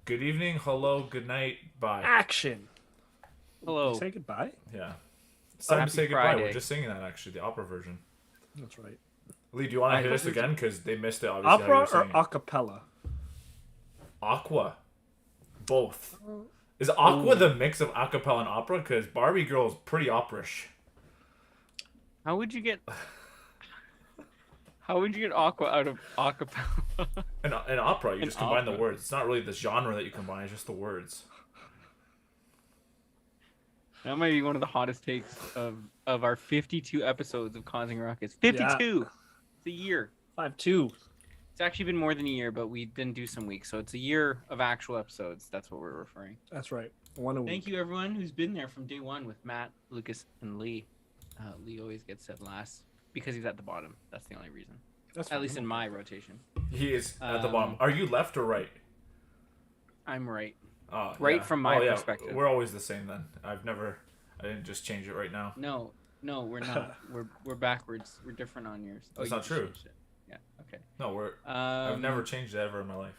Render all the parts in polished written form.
Good evening, hello, good night, bye. Action. Hello. Say goodbye. Yeah. It's time Happy to say goodbye. We're Friday. just singing that, actually, the opera version. That's right. Lee, do you want to hit us again? Because they missed it, obviously, how you Opera were or singing. a cappella? Aqua. Both. Is Aqua the mix of acapella and opera? Because Barbie Girl is pretty operish. How would you get Aqua out of acapella? In opera, you In just combine the opera. words. It's not really the genre that you combine, it's just the words. That might be one of the hottest takes of our 52 episodes of Causing Ruckus. 52. It's a year. 5-2. It's actually been more than a year, but we didn't do some weeks, so it's a year of actual episodes. That's what we're referring. That's right. One a week. Thank you, everyone who's been there from day one with Matt, Lucas, and Lee. Lee always gets said last because he's at the bottom. That's the only reason. That's At fine. least in my rotation. He is at the bottom. Are you left or right? I'm right. Right from my perspective. We're always the same then. I didn't just change it right now. No, we're not. we're backwards. We're different on yours. That's you not just true. changed it. Yeah. Okay. No, I've never changed it ever in my life.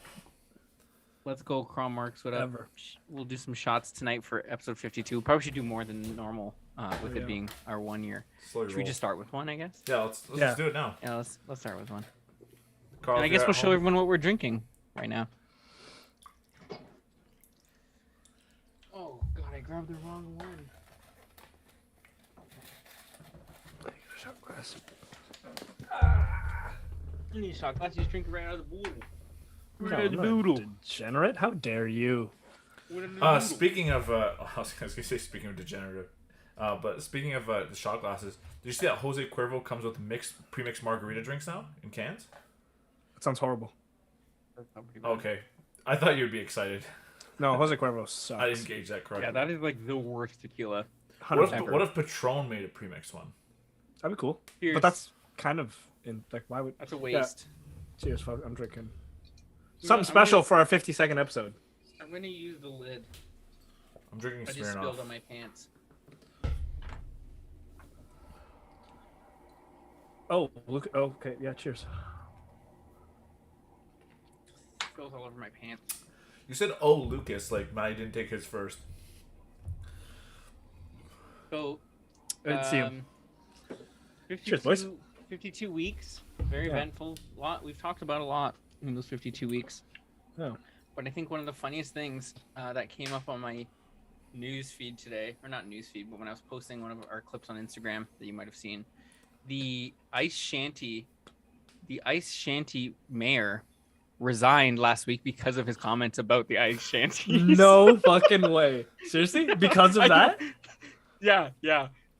Let's go, Crom Marks. Whatever. Ever. We'll do some shots tonight for episode 52. Probably should do more than normal, with it being our 1 year. Slowly Should we roll. just start with one? I guess. Yeah, let's just do it now. Yeah. Let's start with one. Carl, And I if you're guess at we'll show home- everyone what we're drinking right now. Oh God! I grabbed the wrong one. Shot glass. You need a shot glass. You just drink it right out of the bottle. No, Right out of the I'm bottle. not degenerate. How dare you? Speaking of, I was gonna say speaking of degenerative, but speaking of the shot glasses, did you see that Jose Cuervo comes with pre-mixed margarita drinks now in cans? That sounds horrible. Okay, I thought you'd be excited. No, Jose Cuervo sucks. I didn't gauge that correctly. Yeah, that is like the worst tequila. 100%. What if Patron made a pre-mixed one? That'd be cool. Cheers. But that's kind of why would? That's a waste. Cheers, fuck. I'm drinking. You know Something what, special for our 50-second episode. I'm gonna use the lid. I'm drinking I just spilled Smirnoff. on my pants. Oh, look. Oh, okay. Yeah. Cheers. Spilled all over my pants. You said, "Oh, Lucas," like Matty didn't take his first. So, I didn't see him. 52, Cheers, boys. 52 weeks. Very eventful. We've talked about a lot in those 52 weeks. Oh. But I think one of the funniest things that came up on my news feed today, or not news feed, but when I was posting one of our clips on Instagram that you might have seen, the ice shanty mayor resigned last week because of his comments about the ice shanties. No fucking way. Seriously? Because of that? Yeah.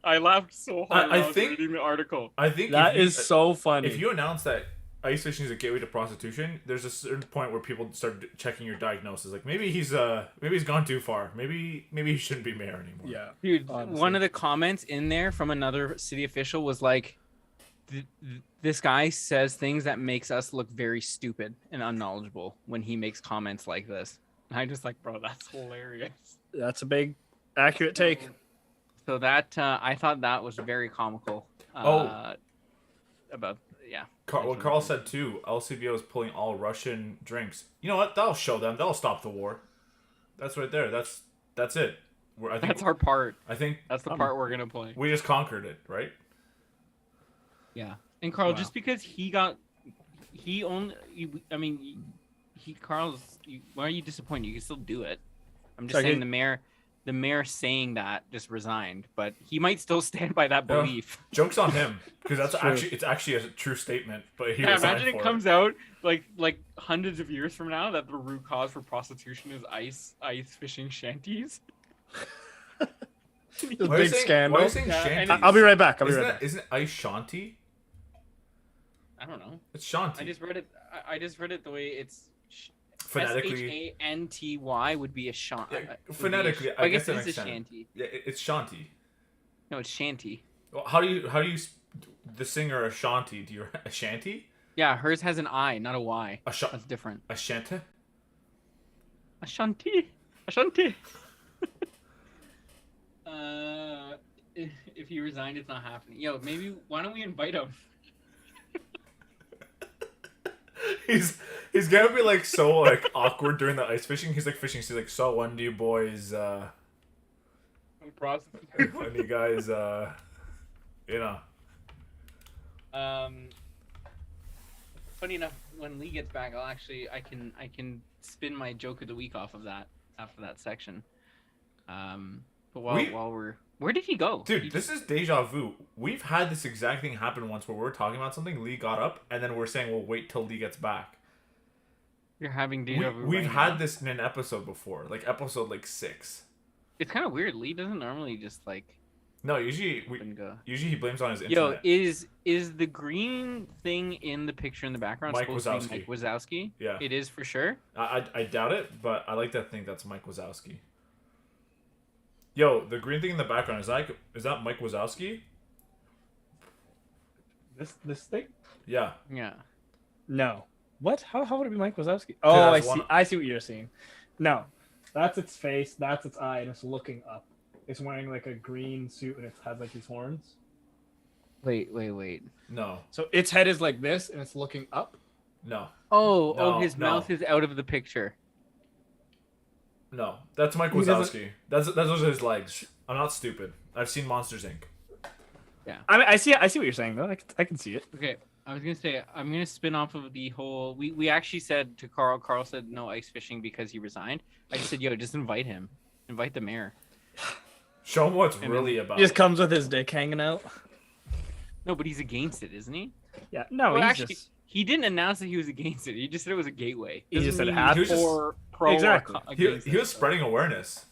I laughed so hard I when I was think- reading the article. I think That if you- is so funny. If you announce that ice fishing is a gateway to prostitution, there's a certain point where people start checking your diagnosis. Like maybe he's gone too far. Maybe he shouldn't be mayor anymore. Yeah. Dude, Honestly. one of the comments in there from another city official was like, this guy says things that makes us look very stupid and unknowledgeable when he makes comments like this. And I just like, bro, that's hilarious. That's a big, accurate take. So that I thought that was very comical. About What Carl said too. LCBO is pulling all Russian drinks. You know what? That'll show them. That'll stop the war. That's right there. That's it. I think that's our part. I think That's the part we're gonna play. we just conquered it, right? Yeah. And Carl, Wow. just because Carl's. Why are you disappointed? You can still do it. I'm just Sorry, saying the mayor saying that just resigned, but he might still stand by that belief. Joke's on him because that's True. it's actually a true statement. But he Yeah, resigned imagine for it comes out like hundreds of years from now that the root cause for prostitution is ice fishing shanties. This Why are you big saying, scandal. Why are you saying Yeah, shanties? and I'll be right back. Isn't it ice shanty? I don't know. It's shanty. I just read it. I just read it the way it's. Phonetically, Shanty would be a shanty. Yeah, phonetically, I guess it that is a makes sense. shanty. yeah, it's shanty. No, it's shanty. Well, how do you the singer Ashanti? Do you Ashanti? Yeah, hers has an I, not a Y. Asha- That's different. Ashanta? Ashanti. If he resigned, it's not happening. Yo, maybe why don't we invite him? he's gonna be like so like awkward during the ice fishing. He's like fishing. He's like, so when do you boys when you guys you know. Funny enough, when Lee gets back, I can spin my joke of the week off of that after that section. But while we're where did he go? Dude, this is deja vu. We've had this exact thing happen once where we're talking about something, Lee got up, and then we're saying we'll wait till Lee gets back. You're having deja vu. We've right had now. this in an episode before, like episode like 6. It's kind of weird. Lee doesn't normally just like. No, usually Go. usually he blames on his Yo, internet. is the green thing in the picture in the background Mike supposed to be Mike Wazowski? Yeah. It is for sure. I doubt it, but I like to think that's Mike Wazowski. Yo, the green thing in the background, is that Mike Wazowski? This thing? Yeah. Yeah. No. What? How would it be Mike Wazowski? Oh, I see. I see what you're seeing. No, that's its face. That's its eye, and it's looking up. It's wearing like a green suit, and it has like these horns. Wait. No. So its head is like this, and it's looking up. No. Oh, his no. mouth is out of the picture. No. That's Mike He doesn't- Wazowski. That's those are his legs. I'm not stupid. I've seen Monsters Inc. I mean, I see what you're saying though. I can see it. Okay, I was gonna say I'm gonna spin off of the whole. We actually said to Carl. Carl said no ice fishing because he resigned. I just said, yo, just invite him. Invite the mayor. Show him what it's really about. He just comes with his dick hanging out. No, but he's against it, isn't he? Yeah. No, Well, he's actually, just he didn't announce that he was against it. He just said it was a gateway. He just Doesn't said it mean had he's to. for, pro, Exactly. or he was spreading awareness.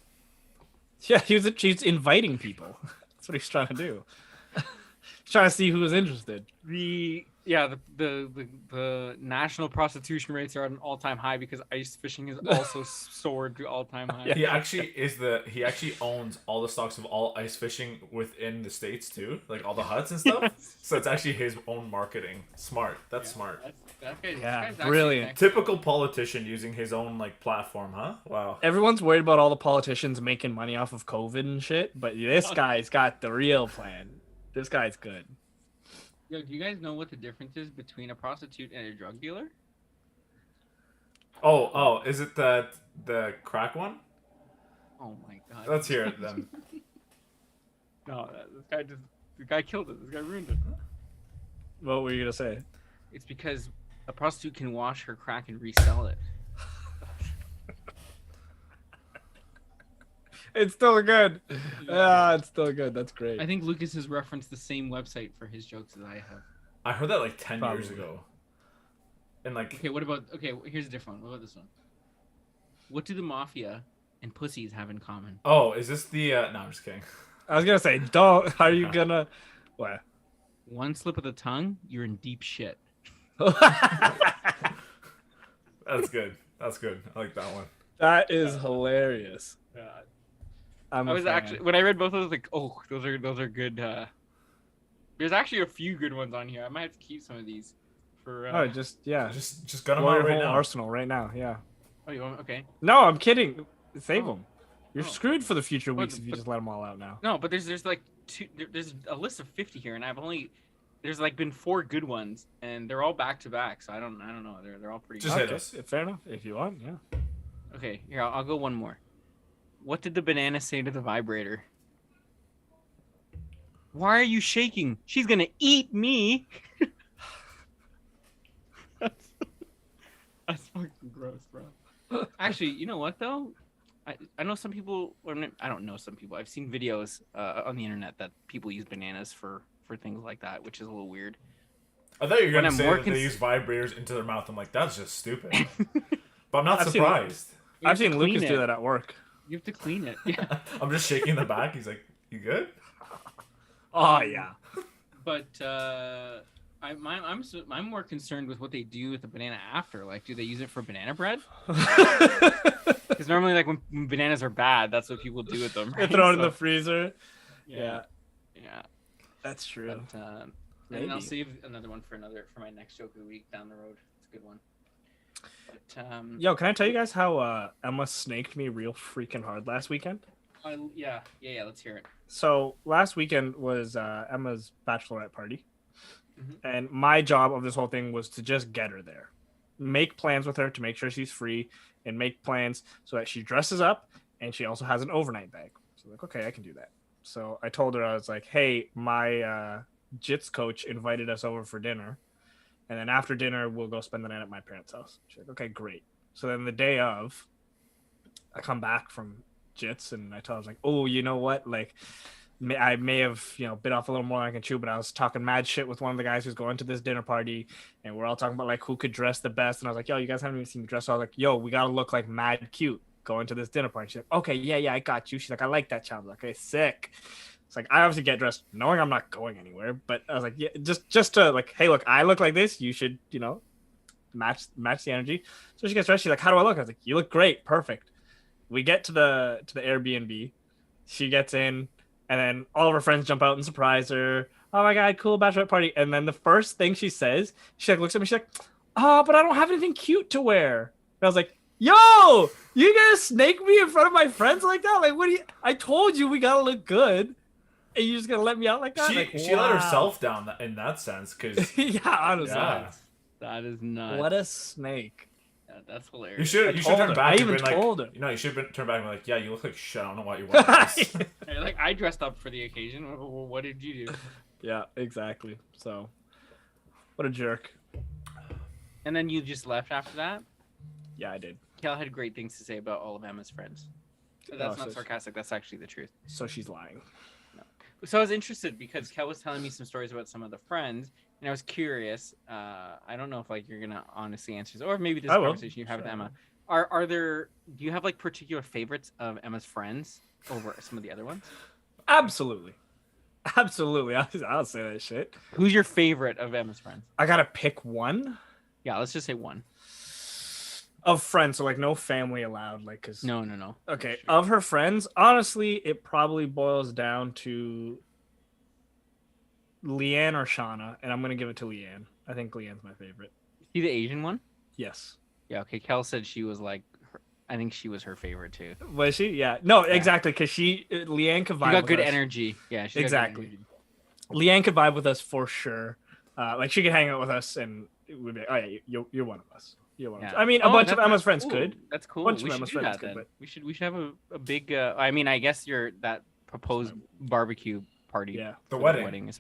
yeah. He's inviting people. That's what he's trying to do. He's trying to see who was interested. The national prostitution rates are at an all-time high because ice fishing has also soared to all-time high. He actually owns all the stocks of all ice fishing within the states too, like all the huts and stuff. So it's actually his own marketing. Smart. That's smart. Yeah, brilliant. Typical politician using his own like platform, huh? Wow. Everyone's worried about all the politicians making money off of COVID and shit, but this guy's got the real plan. This guy's good. Yo, do you guys know what the difference is between a prostitute and a drug dealer? Oh, is it the crack one? Oh my god. Let's hear it then. No, this guy killed it. This guy ruined it. What were you gonna say? It's because a prostitute can wash her crack and resell it. It's still good. Yeah, it's still good. That's great. I think Lucas has referenced the same website for his jokes as I have. I heard that like 10 years Probably. ago. And like Okay, here's a different one. What about this one? What do the mafia and pussies have in common? oh, is this the no, I'm just kidding. I was gonna say, don't. Are you gonna? What? One slip of the tongue, you're in deep shit. That's good. That's good. I like that one. That is hilarious. I was actually when I read both of those, I was like, oh, those are good. There's actually a few good ones on here. I might have to keep some of these for. Oh, just Just gun them blow out your right whole now. arsenal right now. Yeah. Oh, you want? Okay. No, I'm kidding. Save them. You're Oh. screwed for the future weeks But- if you but- just let them all out now. No, but there's like there's a list of 50 here, and there's like been 4 good ones, and they're all back to back. So I don't know. They're all pretty. Just good. hit us. Fair enough. If you want, yeah. Okay, here I'll go one more. What did the banana say to the vibrator? Why are you shaking? She's gonna eat me. That's fucking gross, bro. Actually, you know what though? I know some people, or I don't know some people. I've seen videos on the internet that people use bananas for things like that, which is a little weird. I thought you were When gonna I'm say more that they use vibrators into their mouth. I'm like, that's just stupid. But I'm not I've seen- surprised. You I've have to seen Lucas clean do it. that at work. You have to clean it. Yeah. I'm just shaking the back. He's like, you good? Oh yeah. But I'm more concerned with what they do with the banana after. Like, do they use it for banana bread? Because normally, like when bananas are bad, that's what people do with them. They Right? throw it in So- the freezer. yeah, That's true. But, and Maybe. I'll save another one for my next joke of the week down the road. It's a good one. But Yo, can I tell you guys how Emma snaked me real freaking hard last weekend? yeah. Let's hear it. So last weekend was Emma's bachelorette party, Mhm. and my job of this whole thing was to just get her there. make plans with her to make sure she's free and make plans so that she dresses up and she also has an overnight bag. So like, okay, I can do that. So I told her, I was like, hey, my jits coach invited us over for dinner. And then after dinner, we'll go spend the night at my parents' house. She's like, okay, great. So then the day of, I come back from jits and I tell her, I was like, oh, you know what? Like, I may have, bit off a little more than I can chew, but I was talking mad shit with one of the guys who's going to this dinner party, and we're all talking about like who could dress the best. And I was like, yo, you guys haven't even seen me dress. So I was like, yo, we gotta look like mad cute going to this dinner party. She's like, okay, yeah, I got you. She's like, I like that child. I was like, okay, sick. It's like, I obviously get dressed knowing I'm not going anywhere, but I was like, yeah, just to like, hey, look, I look like this. You should, match the energy. So she gets dressed. She's like, how do I look? I was like, you look great, perfect. We get to the Airbnb. She gets in. And then all of her friends jump out and surprise her. Oh my God, cool bachelorette party. And then the first thing she says, she like looks at me, she's like, oh, but I don't have anything cute to wear. And I was like, yo, you gonna snake me in front of my friends like that? Like, what do you, I told you we gotta look good. And you're just gonna let me out like that? She let herself down in that sense. Cause yeah, honestly. Yeah. That is nuts. What a snake. Yeah, that's hilarious. You should turn back. I even told her. You should turn back and be like, yeah, you look like shit. I don't know why you want this. Like, I dressed up for the occasion. What did you do? Yeah, exactly. So, what a jerk. And then you just left after that? Yeah, I did. Kel had great things to say about all of Emma's friends. But that's not sarcastic. That's actually the truth. So she's lying. No. So I was interested because Kel was telling me some stories about some of the friends. And I was curious. I don't know if like you're gonna honestly answer this, or maybe this conversation you have with Emma. Are there? Do you have like particular favorites of Emma's friends over some of the other ones? Absolutely. I'll say that shit. Who's your favorite of Emma's friends? I gotta pick one. Yeah, let's just say one. Of friends, so like no family allowed, like cause. No. Okay, sure. Of her friends, honestly, it probably boils down to Leanne or Shauna, and I'm gonna give it to Leanne. I think Leanne's my favorite. See the Asian one? Yes. Yeah. Okay. Kel said she was like, I think she was her favorite too. Was she? Yeah. No, yeah. Exactly, because Leanne could vibe. She got with good us. Energy. Yeah. She exactly. Leanne could vibe with us for sure. Like she could hang out with us, and it would be like, oh yeah, you're one of us. You're one of us. I mean, a bunch of Emma's friends could. That's cool. A bunch of Emma's friends could. But... We should have a big. I mean, I guess that proposed barbecue party. Yeah. The wedding is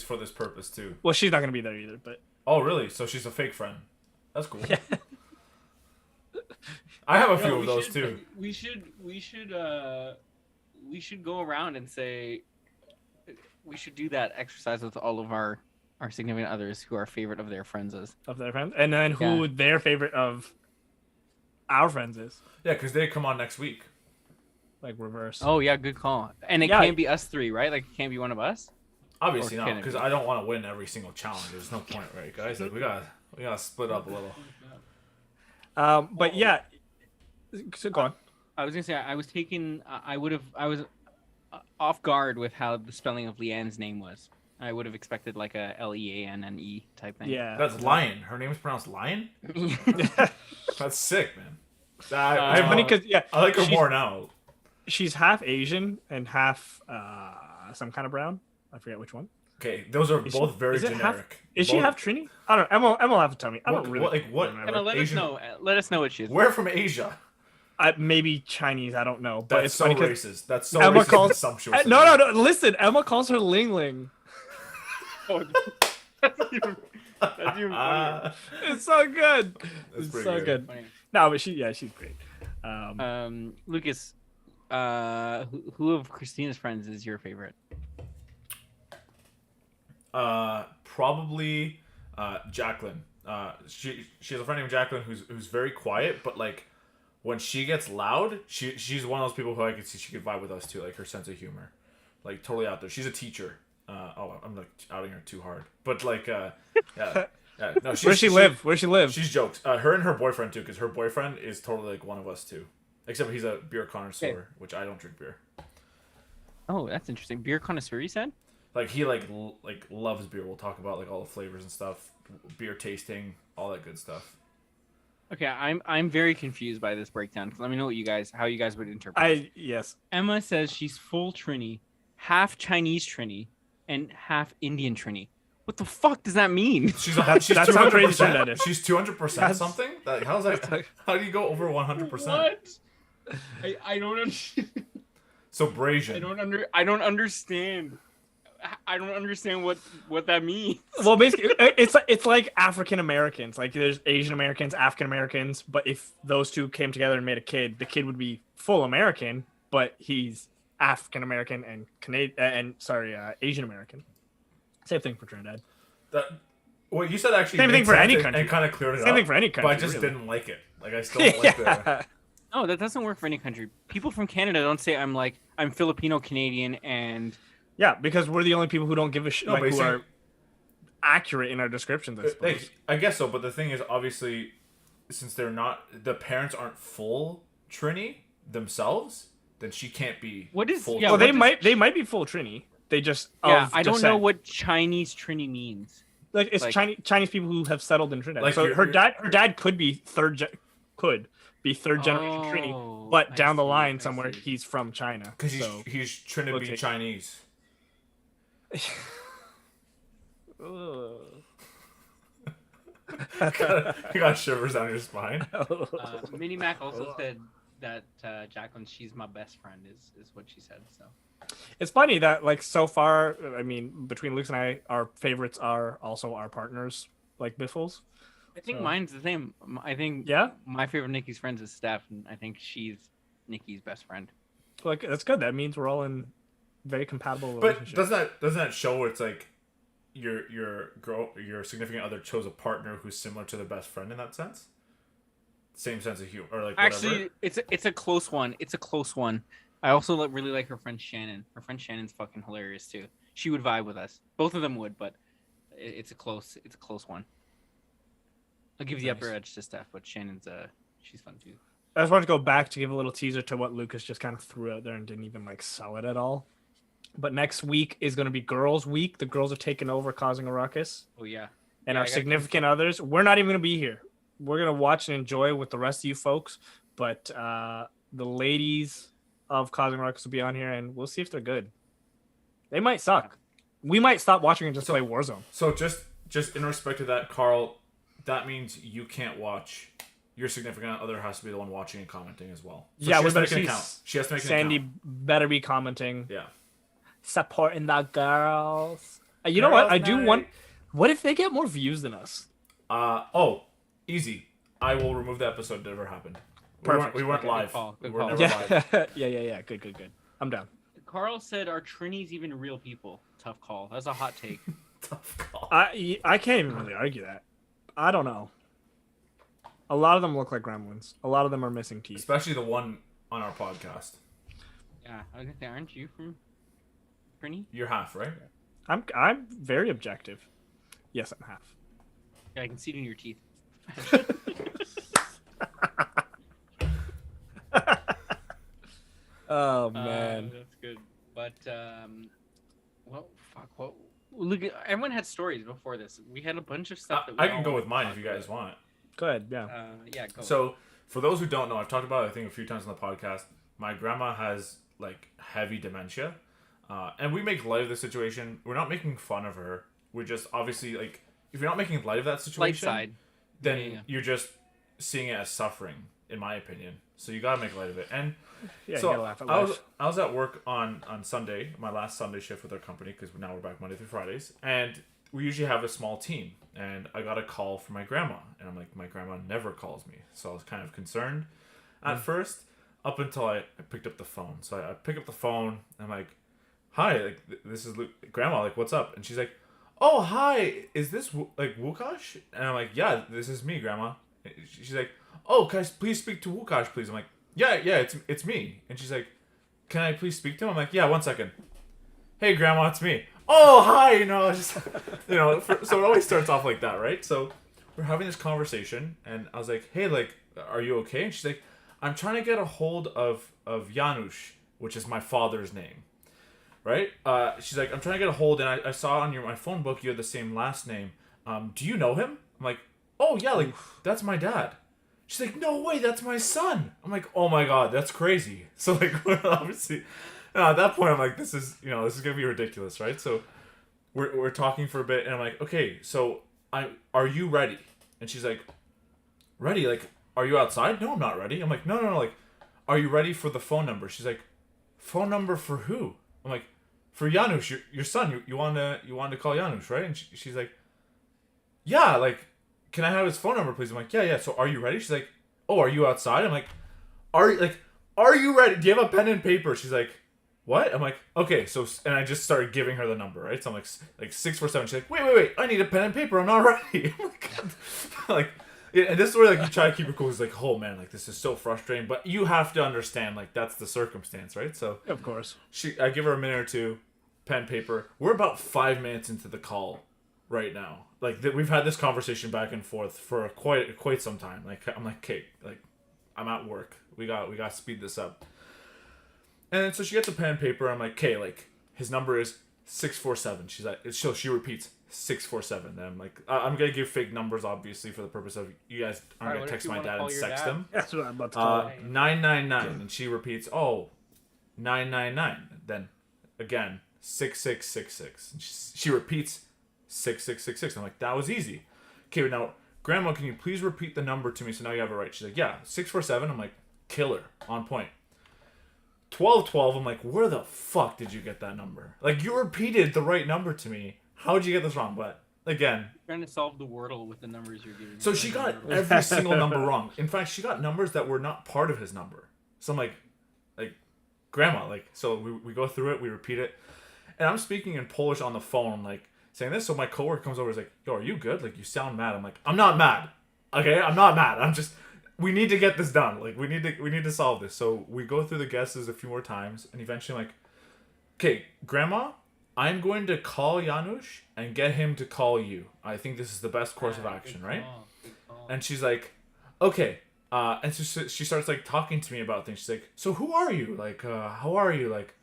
for this purpose too. Well, she's not gonna be there either, but. Oh really? So she's a fake friend. That's cool. Yeah. I have a few of those too. We should go around and say we should do that exercise with all of our significant others who our favorite of their friends is. Of their friends, and then who their favorite of our friends is. Yeah, because they come on next week. Like reverse. Oh yeah, good call. And it can't be us three, right? Like it can't be one of us. Obviously not, because I don't want to win every single challenge. There's no point, right, guys? Like we gotta split up a little. But yeah. So go on. I was gonna say I was off guard with how the spelling of Leanne's name was. I would have expected like a Leanne type thing. Yeah, that's Lion. Her name is pronounced Lion. That's sick, man. Funny because I like her more now. She's half Asian and half some kind of brown. I forget which one. Okay, those are both very generic. Is she half Trini? I don't know. Emma will have to tell me. I don't really. What? Let us know. Let us know what she is. Where from Asia? Maybe Chinese. I don't know. But that's it's so funny racist. That's so Emma racist. Calls, sumptuous. No. Listen, Emma calls her Ling Ling. Oh, that's even funnier. It's so good. That's it's so good. Funny. No, but she's great. Lucas, who of Christina's friends is your favorite? Probably Jacqueline. She has a friend named Jacqueline who's very quiet, but like when she gets loud, she's one of those people who I could see she could vibe with us too, like her sense of humor, like totally out there. She's a teacher. I'm like outing her too hard, but like yeah. No, Where's she live? She's jokes. Her and her boyfriend too, because her boyfriend is totally like one of us too, except he's a beer connoisseur, which I don't drink beer. Oh, that's interesting. Beer connoisseur, you said? Like he like loves beer. We'll talk about like all the flavors and stuff, beer tasting, all that good stuff. Okay, I'm very confused by this breakdown. Let me know how you guys would interpret. Yes. Emma says she's full Trini, half Chinese Trini, and half Indian Trini. What the fuck does that mean? She's That's how crazy Trinidad is. She's 200% That's- something. Like, how's that? How do you go over 100%? What? I don't understand. So Brazian. I don't understand. I don't understand what that means. Well, basically, it's like African Americans. Like there's Asian Americans, African Americans, but if those two came together and made a kid, the kid would be full American, but he's African American and Asian American. Same thing for Trinidad. What you said actually Same thing made for sense any and- country. And kind of cleared it up. Same thing for any country. But I just really. didn't like it. Like I still don't like the. No, that doesn't work for any country. People from Canada don't say I'm Filipino Canadian and Yeah, because we're the only people who don't give a shit, No, like, who basically- are accurate in our descriptions, I suppose. Like, I guess so, but the thing is, obviously, since the parents aren't full Trini themselves, then she can't be. What is- full yeah, well, Trini. they might be full Trini. They just yeah, of I don't descent. know what Chinese Trini means. Like it's like- Chinese people who have settled in Trinidad. Like so you're- her dad could be third generation Trini, but I down the see, line I somewhere see. he's from China. Because So he's trying to be Okay. Chinese. Ugh. You got shivers down your spine. Minnie Mac also said that Jacqueline, she's my best friend, is what she said. So It's funny that like so far, I mean, between Luke and I, our favorites are also our partners, like Biffles. I think So- mine's the same. I think Yeah, my favorite Nikki's friends is Steph, and I think she's Nikki's best friend. like that's good. That means we're all in very compatible But relationships. doesn't that show where it's like your significant other chose a partner who's similar to their best friend in that sense? Same sense of humor, or like Actually, whatever. it's a close one. It's a close one. I also really like her friend Shannon. Her friend Shannon's fucking hilarious too. She would vibe with us. Both of them would, but it's a close one. I'll give the Nice. upper edge to Steph, but Shannon's she's fun too. I just wanted to go back to give a little teaser to what Lucas just kind of threw out there and didn't even like sell it at all. But next week is going to be Girls Week. The girls are taking over, causing a ruckus, Oh yeah. and Yeah, our I got significant others. We're not even going to be here. We're going to watch and enjoy with the rest of you folks. But the ladies of causing a ruckus will be on here, and we'll see if they're good. They might suck. We might stop watching and just play Warzone. So just in respect to that, Carl, that means you can't watch. Your significant other has to be the one watching and commenting as well. So Yeah, she we has to better make an see account. She has to make an Sandy account. better be commenting, Yeah. supporting the girls. You know what? Girls' I do night. want. What if they get more views than us? Easy. I will remove the episode that ever happened. Perfect. We weren't Okay, live. good call, We good were call. never live. Yeah. Good. I'm down. Carl said, "Are Trinis even real people?" Tough call. That's a hot take. Tough call. I can't even really argue that. I don't know. A lot of them look like gremlins. A lot of them are missing teeth. Especially the one on our podcast. Yeah, I was gonna say, aren't you from Trini? You're half, right? I'm very objective. Yes, I'm half. Yeah, I can see it in your teeth. Oh man. That's good. But what? Look, everyone had stories before this. We had a bunch of stuff. That we I can all go with wanted to mine talk if you guys about. want. Go ahead. Yeah. Yeah, go. So, for those who don't know, I've talked about it, I think, a few times on the podcast. My grandma has, like, heavy dementia. And we make light of the situation. We're not making fun of her. We're just, obviously, like, if you're not making light of that light situation, side. then Yeah. you're just seeing it as suffering, in my opinion. So you gotta make light of it. And Yeah. so you gotta laugh at I life. was at work on Sunday, my last Sunday shift with our company, because now we're back Monday through Fridays, and we usually have a small team. And I got a call from my grandma, and I'm like, my grandma never calls me, so I was kind of concerned at first, up until I picked up the phone. So I pick up the phone, and I'm like, hi, like this is grandma, like what's up? And she's like, oh hi, is this like Lukasz? And I'm like, yeah, this is me, grandma. And she's like, oh, can I please speak to Lukasz, please? I'm like, yeah, it's me. And she's like, can I please speak to him? I'm like, yeah, 1 second. Hey, grandma, it's me. Oh, hi. Just so it always starts off like that, right? So we're having this conversation, and I was like, hey, like, are you okay? And she's like, I'm trying to get a hold of Janusz, which is my father's name, right? She's like, I'm trying to get a hold, and I saw on my phone book you had the same last name. Do you know him? I'm like, oh yeah, like that's my dad. She's like, no way, that's my son. I'm like, oh my god, that's crazy. So like, obviously, at that point, I'm like, this is gonna be ridiculous, right? So we're talking for a bit, and I'm like, okay, so are you ready? And she's like, ready? Like, are you outside? No, I'm not ready. I'm like, no, like, are you ready for the phone number? She's like, phone number for who? I'm like, for Janusz, your son. You wanted to call Janusz, right? And she's like, yeah, like, can I have his phone number, please? I'm like, yeah. So are you ready? She's like, oh, are you outside? I'm like, are you ready? Do you have a pen and paper? She's like, what? I'm like, okay, so, and I just started giving her the number, right? So I'm like 647. She's like, wait, I need a pen and paper. I'm not ready. I'm like, and this is where, like, you try to keep it cool. It's like, oh man, like, this is so frustrating, but you have to understand, like, that's the circumstance, right? So Of course. I give her a minute or two, pen, paper. We're about 5 minutes into the call right now. Like, we've had this conversation back and forth for quite some time. Like, I'm like, okay, like, I'm at work. We got to speed this up. And then, so she gets a pen and paper. I'm like, okay, like, his number is 647. She's like, she repeats 647. And I'm like, I'm gonna give fake numbers, obviously, for the purpose of you guys aren't gonna text my dad and sext him. That's what I'm about to call. 999, and she repeats, 999. Then again, 6666. And she repeats 6666. I'm like, that was easy. Okay, now, Grandma, can you please repeat the number to me so now you have it right? She's like, yeah, 647. I'm like, killer, on point. 1212. I'm like, where the fuck did you get that number? Like, you repeated the right number to me. How'd you get this wrong? But again, trying to solve the Wordle with the numbers you're giving. So she got every single number wrong. In fact, she got numbers that were not part of his number. So I'm like, Grandma, like, so we go through it, we repeat it, and I'm speaking in Polish on the phone, like, saying this. So my coworker comes over, is like, yo, are you good? Like, you sound mad. I'm like, I'm not mad. Okay, I'm not mad. I'm just, we need to get this done. Like, we need to solve this. So we go through the guesses a few more times, and eventually I'm like, okay, Grandma, I'm going to call Janusz and get him to call you. I think this is the best course of action, right? Good call. And she's like, okay. And so she starts, like, talking to me about things. She's like, so who are you? Like, how are you? Like,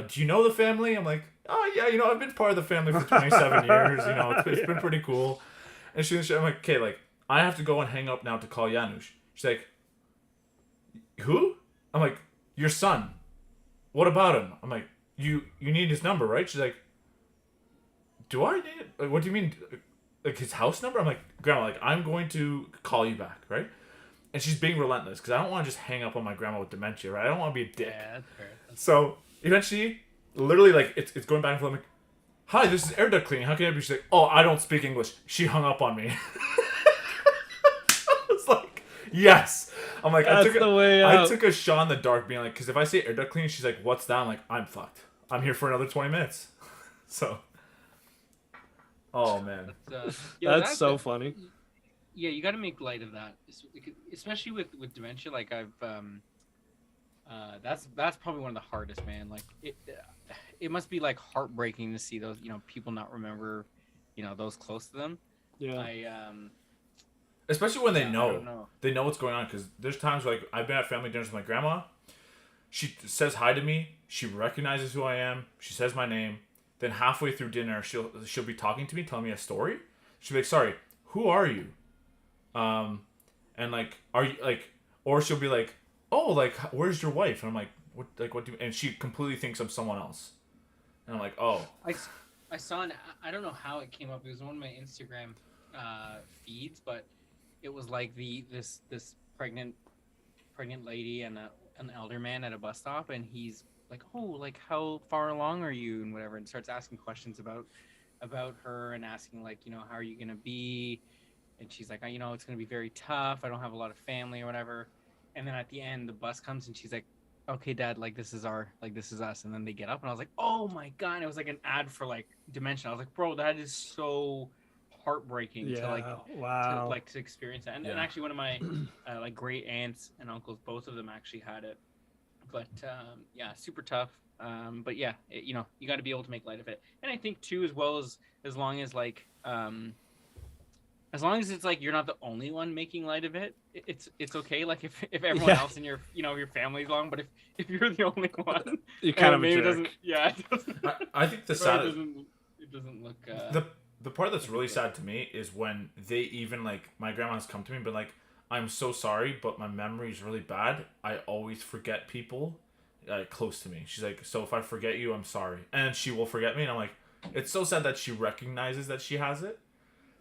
do you know the family? I'm like, oh, yeah, I've been part of the family for 27 years. It's been pretty cool. And I'm like, okay, like, I have to go and hang up now to call Janusz. She's like, who? I'm like, your son. What about him? I'm like, you need his number, right? She's like, do I need it? Like, what do you mean? Like, his house number? I'm like, Grandma, like, I'm going to call you back, right? And she's being relentless because I don't want to just hang up on my grandma with dementia, right? I don't want to be a dick. Yeah, that's fair. So eventually, literally, like, it's going back and forth. I'm like, hi, this is air duct cleaning. How can I help you? She's like, oh, I don't speak English. She hung up on me. I was like, yes. I'm like, I took a shot in the dark being like, because if I say air duct cleaning, she's like, what's that? I'm like, I'm fucked. I'm here for another 20 minutes. So, oh, man. That's so funny. Yeah, you got to make light of that, especially with dementia. Like, I've that's probably one of the hardest, man. Like, it must be like heartbreaking to see those people not remember those close to them. Yeah. Especially when they know what's going on, because there's times where, like, I've been at family dinners with my grandma. She says hi to me. She recognizes who I am. She says my name. Then halfway through dinner, she'll be talking to me, telling me a story. She'll be like, "Sorry, who are you?" And like, are you like, or she'll be like, "Oh, like, where's your wife?" And I'm like, "What? Like, what do?" And she completely thinks I'm someone else. And I'm like, "Oh." I saw I don't know how it came up. It was one of my Instagram feeds, but it was like this pregnant lady and an elder man at a bus stop, and he's like, oh, like, how far along are you and whatever, and starts asking questions about her and asking, like, how are you gonna be, and she's like, it's gonna be very tough. I don't have a lot of family or whatever. And then at the end, the bus comes and she's like, okay, Dad, like, this is us. And then they get up, and I was like, oh my God. And it was like an ad for, like, dementia. I was like, bro, that is so heartbreaking to, like, wow. to experience that. And actually, one of my like, great aunts and uncles, both of them actually had it. But yeah, super tough. But yeah, you got to be able to make light of it. And I think too, as long as like as long as it's like you're not the only one making light of it, it's okay. Like, if everyone else in your your family's long, but if you're the only one, you kind of maybe a jerk. It doesn't. I think the sad it doesn't look. The part that's really sad to me is when they even, like, my grandma's come to me, but like, I'm so sorry, but my memory is really bad. I always forget people close to me. She's like, so if I forget you, I'm sorry. And she will forget me. And I'm like, it's so sad that she recognizes that she has it,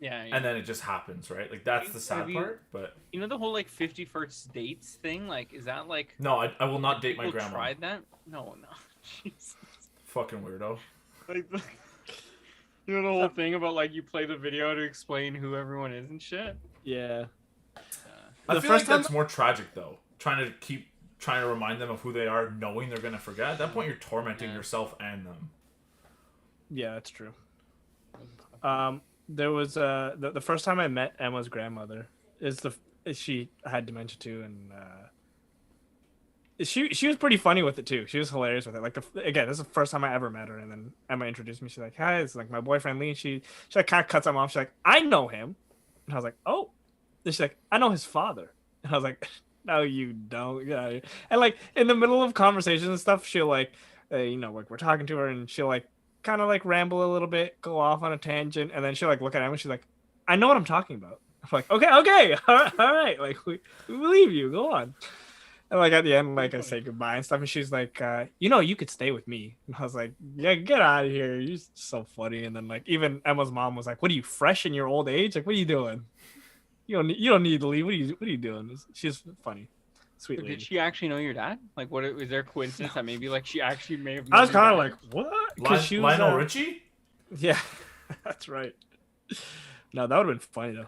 Yeah. and then it just happens, right? Like that's the sad part. But you know the whole like 51st dates thing. Like, is that like? no, I will not date my people grandma. Tried that? No. Jesus. Fucking weirdo. Like, you know the whole thing about like you play the video to explain who everyone is and shit. Yeah. I feel like that's more tragic though. Trying to remind them of who they are, knowing they're gonna forget. At that point, you're tormenting yourself and them. Yeah, that's true. There was the first time I met Emma's grandmother she had dementia too, and she was pretty funny with it too. She was hilarious with it. Like again, this is the first time I ever met her, and then Emma introduced me. She's like, "Hi, it's like my boyfriend Lee." And she like kind of cuts him off. She's like, "I know him," and I was like, "Oh." And she's like, "I know his father," and I was like, "No, you don't." Yeah, and like in the middle of conversations and stuff, she'll like, like we're talking to her, and she'll like kind of like ramble a little bit, go off on a tangent, and then she'll like look at Emma. And she's like, "I know what I'm talking about." I'm like, "Okay, all right, like we believe you. Go on." And like at the end, like I say goodbye and stuff, and she's like, "You could stay with me." And I was like, "Yeah, get out of here. You're so funny." And then like even Emma's mom was like, "What are you, fresh in your old age? Like, what are you doing? You don't need to leave. What are you doing?" She's funny, sweet lady. Did she actually know your dad? Like, what was there a coincidence that maybe like she actually may have? I was kind of like, what? Because she was Lionel Richie. Yeah, that's right. No, that would have been funny though.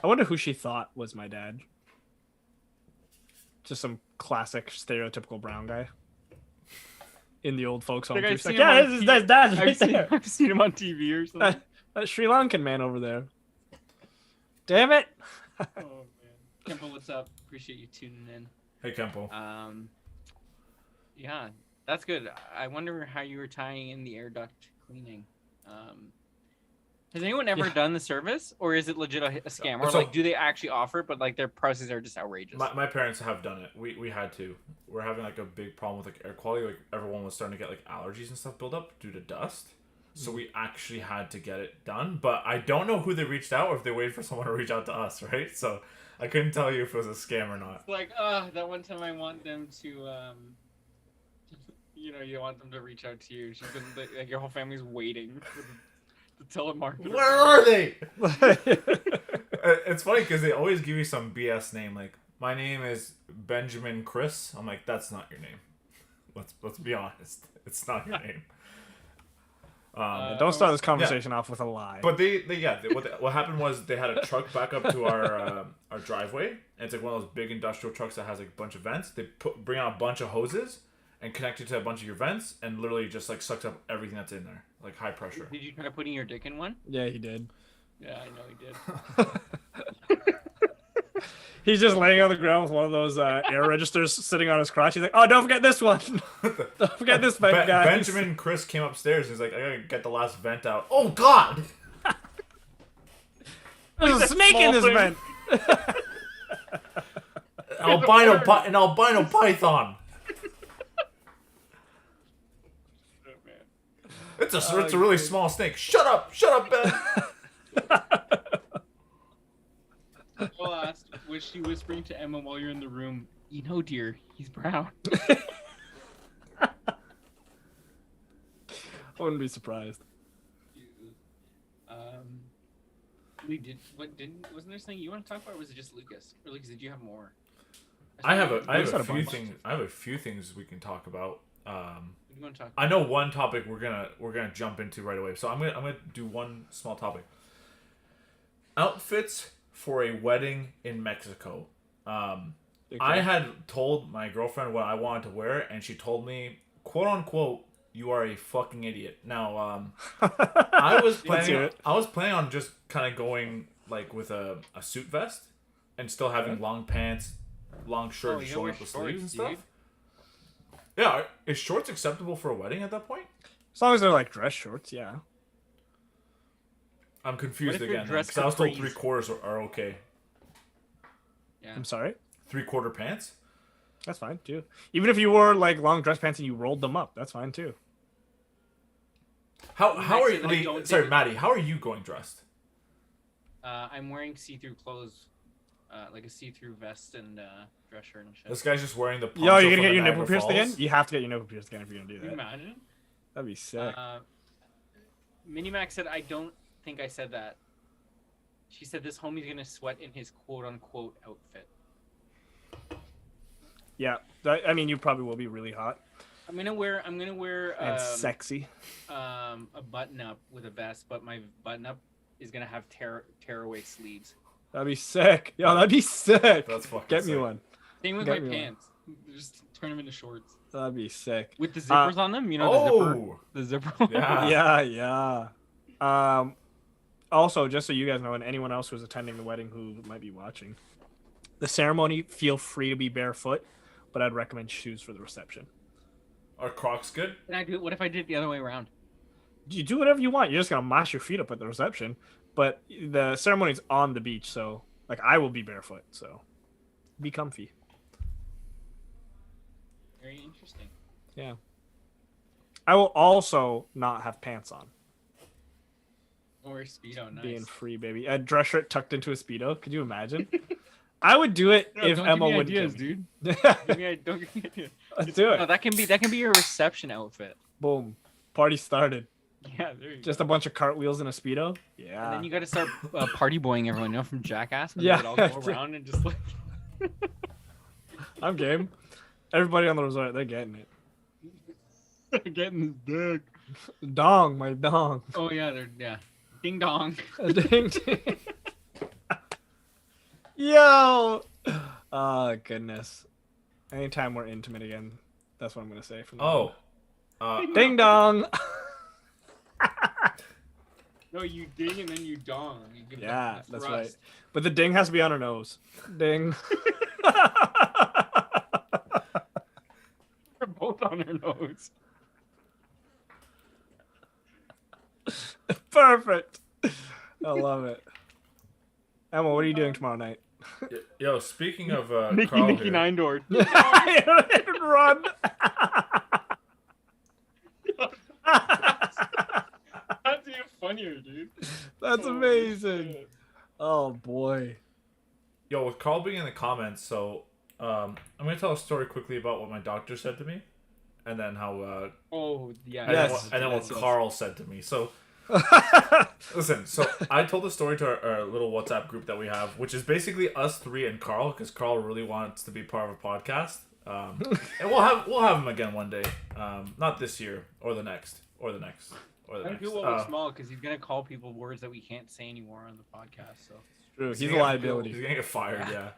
I wonder who she thought was my dad. Just some classic stereotypical brown guy in the old folks home. Like, like, yeah, this is dad right there. I've seen him on TV or something. That Sri Lankan man over there. Damn it. Oh man, Kempo, what's up? Appreciate you tuning in. Hey Kempo. Yeah, that's good. I wonder how you were tying in the air duct cleaning. Has anyone ever done the service, or is it legit a scam? Or like, do they actually offer it, but like their prices are just outrageous? My parents have done it. We had to. We're having like a big problem with like air quality. Like everyone was starting to get like allergies and stuff build up due to dust. So we actually had to get it done. But I don't know who they reached out or if they waited for someone to reach out to us, right? So I couldn't tell you if it was a scam or not. It's like, that one time I want them to, you want them to reach out to you. She's been like your whole family's waiting for the telemarketer. Where are they? It's funny because they always give you some BS name. Like, my name is Benjamin Chris. I'm like, that's not your name. Let's be honest. It's not your name. Don't start this conversation off with a lie. But what happened was they had a truck back up to our driveway, and it's like one of those big industrial trucks that has like a bunch of vents. They bring out a bunch of hoses and connect it to a bunch of your vents, and literally just like sucks up everything that's in there, like high pressure. Did you try putting your dick in one? Yeah, he did. Yeah, I know he did. He's just laying on the ground with one of those air registers sitting on his crotch. He's like, "Oh, don't forget this one. Don't forget this vent, guys." Benjamin Chris came upstairs. He's like, "I gotta get the last vent out." Oh God! There's a snake in this vent. An albino python. It's a really small snake. Shut up, Ben. Joel asked, was she whispering to Emma while you're in the room, dear, he's brown? I wouldn't be surprised. Wasn't there something you want to talk about, or was it just Lucas? Or Lucas, did you have more? I have a few things we can talk about. What do you want to talk about? I know one topic we're gonna jump into right away. So I'm gonna do one small topic. Outfits for a wedding in Mexico. Okay. I had told my girlfriend what I wanted to wear, and she told me, quote unquote, "You are a fucking idiot." Now, I was planning on just kind of going like with a suit vest and still having long pants, long shirt showing up the sleeves and stuff. Dude. Yeah, is shorts acceptable for a wedding at that point? As long as they're like dress shorts, yeah. I'm confused again because I was told 3/4 are okay. Yeah. I'm sorry? 3/4 pants? That's fine too. Even if you wore like long dress pants and you rolled them up, that's fine too. How are you? Sorry, Matty. How are you going dressed? I'm wearing see-through clothes, like a see-through vest and dress shirt and shit. This guy's just wearing the. Yo, you're gonna get your nipple pierced again? You have to get your nipple pierced again if you're gonna do that. Can you imagine? That'd be sick. Minimax said, I don't think I said that. She said this homie's gonna sweat in his quote-unquote outfit. Yeah, I mean, you probably will be really hot I'm gonna wear and sexy. a button-up with a vest, but my button-up is gonna have tearaway sleeves. That'd be sick. Yo, that'd be sick. That's fucking Get me sick. one. Same with my pants. Just turn them into shorts. That'd be sick. With the zippers on them, you know, the zipper. Yeah. Yeah. Also, just so you guys know, and anyone else who's attending the wedding who might be watching, the ceremony, feel free to be barefoot, but I'd recommend shoes for the reception. Are Crocs good? Can I do it? What if I did it the other way around? You do whatever you want. You're just gonna mash your feet up at the reception, but the ceremony's on the beach, so like I will be barefoot, so be comfy. Very interesting. Yeah. I will also not have pants on. Or Speedo, nice. Being free, baby. A dress shirt tucked into a Speedo. Could you imagine? I would do it if Emma would. Ideas, dude. Don't give me ideas. Let's do it. No, that can be your reception outfit. Boom. Party started. Yeah, there you Just a bunch of cartwheels in a Speedo. Yeah. And then you got to start party boying everyone, you know, from Jackass. And Yeah. They would all go around and just like. I'm game. Everybody on the resort, they're getting it. They're getting this dick. Dong, my dong. Oh yeah. Ding dong. Ding, ding. Yo. Oh goodness. Anytime we're intimate again, that's what I'm gonna say from now on. Ding dong. No, you ding and then you dong. You give Yeah, them a that's thrust. right. But the ding has to be on her nose. Ding. They're both on her nose. Perfect. I love it. Emma, what are you doing tomorrow night? Yo, speaking of Nicky Carl Nicky here, Nine Door. Run. That's even funnier, dude. That's amazing. Oh boy. Yo, with Carl being in the comments, so I'm gonna tell a story quickly about what my doctor said to me, and then how and then what Carl said to me. So listen, so I told the story to our little WhatsApp group that we have, which is basically us three and Carl, because Carl really wants to be part of a podcast. And we'll have him again one day. Not this year or the next or the next or the I next. feel we're small because he's gonna call people words that we can't say anymore on the podcast. So True. He's a liability. He's gonna get fired. Yeah.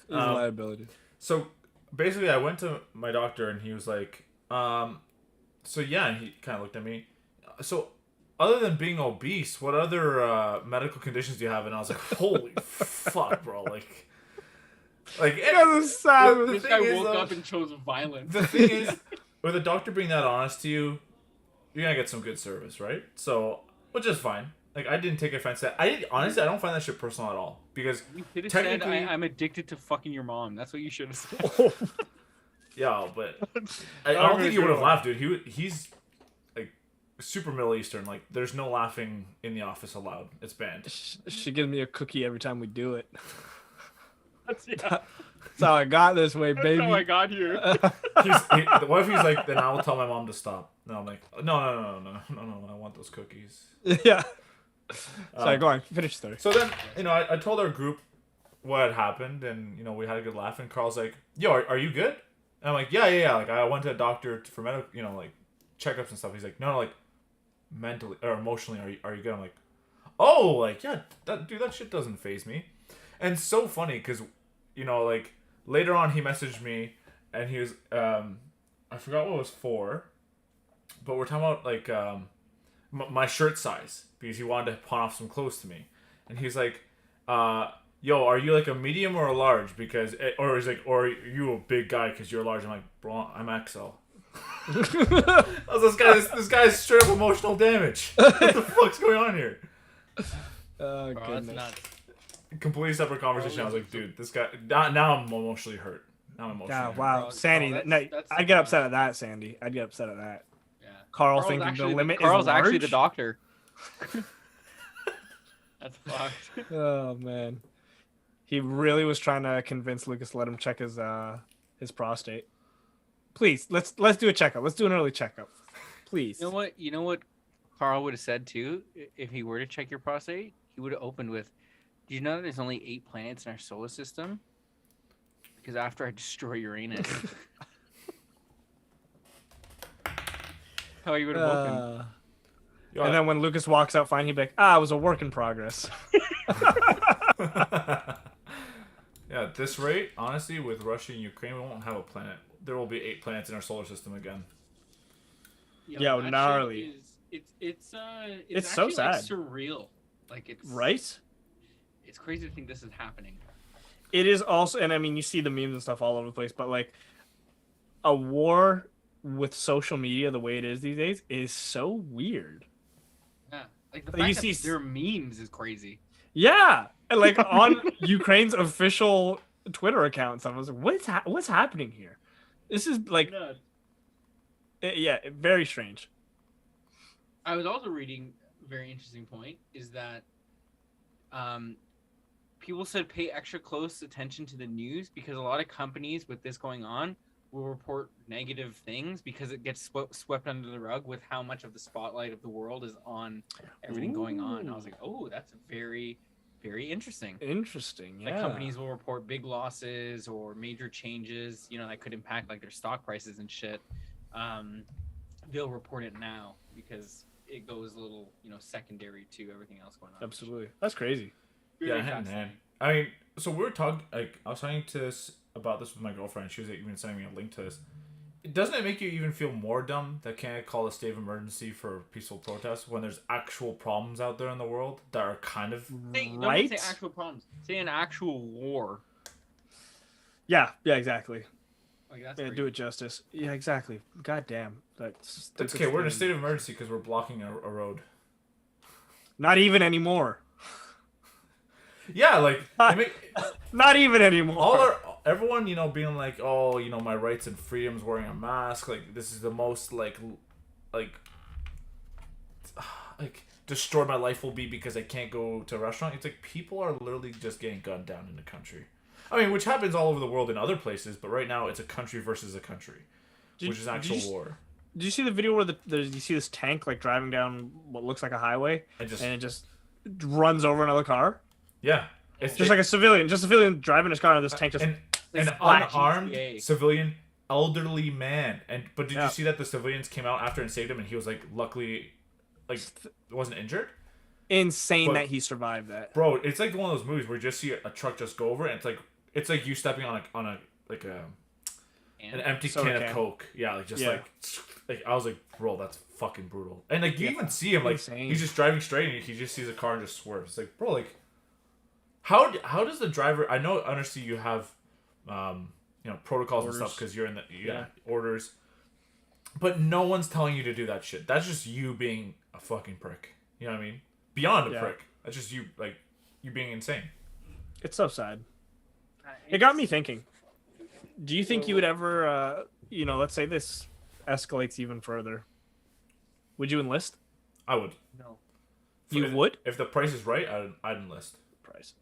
He's a liability. So basically, I went to my doctor and he was like, so yeah, and he kind of looked at me. So other than being obese, what other medical conditions do you have? And I was like, holy fuck, bro, like This guy woke up and chose violence. The thing is, with a doctor being that honest to you, you're gonna get some good service, right? So, which is fine. Like, I didn't take offense to that. Honestly, I don't find that shit personal at all, because You should have said, technically, I'm addicted to fucking your mom. That's what you should have said. yeah, but I don't think he would have laughed, dude. He's like super Middle Eastern. Like, there's no laughing in the office allowed. It's banned. She gives me a cookie every time we do it. That's how I got this way, baby. That's how I got here. What if he's like, then I will tell my mom to stop. No, I'm like, no, I want those cookies. Yeah. Sorry, go on. Finish the story. So then, I told our group what had happened, and, we had a good laugh, and Carl's like, yo, are you good? And I'm like, yeah. Like, I went to a doctor for medical, like, checkups and stuff. He's like, no, like, mentally or emotionally, are you good? I'm like, oh, like, yeah, that shit doesn't faze me. And it's so funny, because, like, later on he messaged me, and he was, I forgot what it was for, but we're talking about, like, my shirt size, because he wanted to pawn off some clothes to me. And he's like, yo, are you like a medium or a large? Because, or he's like, or are you a big guy because you're large? I'm like, bro, I'm XL. I was this guy's straight up emotional damage. What the fuck's going on here? Oh, Bro, goodness. that's nuts. Completely separate conversation. I was like, dude, this guy, now I'm emotionally hurt. Now I'm emotionally hurt. Wow. Bro, Sandy, that's I'd get upset at that, Sandy. I'd get upset at that. Yeah. Carl thinking the limit Carl's is large? actually the doctor. That's fucked. Oh, man. He really was trying to convince Lucas to let him check his prostate. Please, let's do a checkup. Let's do an early checkup. Please. You know what Carl would have said too, if he were to check your prostate, he would have opened with, "Do you know that there's only 8 planets in our solar system? Because after I destroy Uranus." How he would have opened. And then when Lukasz walks out, fine, he'd be like, it was a work in progress. Yeah, at this rate, honestly, with Russia and Ukraine, we won't have a planet. There will be 8 planets in our solar system again. Yo, that gnarly. shit it's so actually, sad. like, surreal. Like it's Right? It's crazy to think this is happening. It is also, and I mean, you see the memes and stuff all over the place, but like a war with social media the way it is these days is so weird. Yeah, like the Like, you fact that see their memes is crazy. Yeah, and like on Ukraine's official Twitter account and stuff. I was like, what's happening here? This is like, yeah, very strange. I was also reading a very interesting point is that people said pay extra close attention to the news because a lot of companies with this going on will report negative things because it gets swept under the rug with how much of the spotlight of the world is on everything going on. And I was like, oh, that's very, very interesting. Interesting, yeah. Like companies will report big losses or major changes, that could impact like their stock prices and shit. They'll report it now because it goes a little, secondary to everything else going on. Absolutely. That's crazy. Yeah, hand in hand. I mean, so we were talking, like, I was talking about this with my girlfriend. She was even sending me a link to this. Doesn't it make you even feel more dumb that Canada call a state of emergency for peaceful protests when there's actual problems out there in the world that are kind of Don't say actual problems. Say an actual war. Yeah, exactly. Like, that's do it justice. Yeah, exactly. God damn. That's okay. We're in a state of emergency because we're blocking a road. Not even anymore. Yeah, like not even anymore. Everyone, being like, oh, my rights and freedoms, wearing a mask, like this is the most like destroy my life will be because I can't go to a restaurant. It's like people are literally just getting gunned down in the country. I mean, which happens all over the world in other places, but right now it's a country versus a country, which is actual war. Did you see the video where you see this tank like driving down what looks like a highway and it just runs over another car? Yeah, it's just like a civilian driving his car, and this tank just an unarmed civilian elderly man. But did you see that the civilians came out after and saved him, and he was like luckily wasn't injured? Insane that he survived that, bro. It's like one of those movies where you just see a truck just go over, and it's like you stepping on an empty can of Coke. Yeah, like I was like, bro, that's fucking brutal. And like you even see him like he's just driving straight, and he just sees a car and just swerves. It's like, bro, like how does the driver? I know honestly you have protocols orders and stuff because you're in the orders, but no one's telling you to do that shit. That's just you being a fucking prick. You know what I mean? Beyond a prick. That's just you, like, you being insane. It's so sad. It got me thinking. Do you think you would ever, let's say this escalates even further. Would you enlist? I would. No. You would? If the price is right, I'd enlist. Price.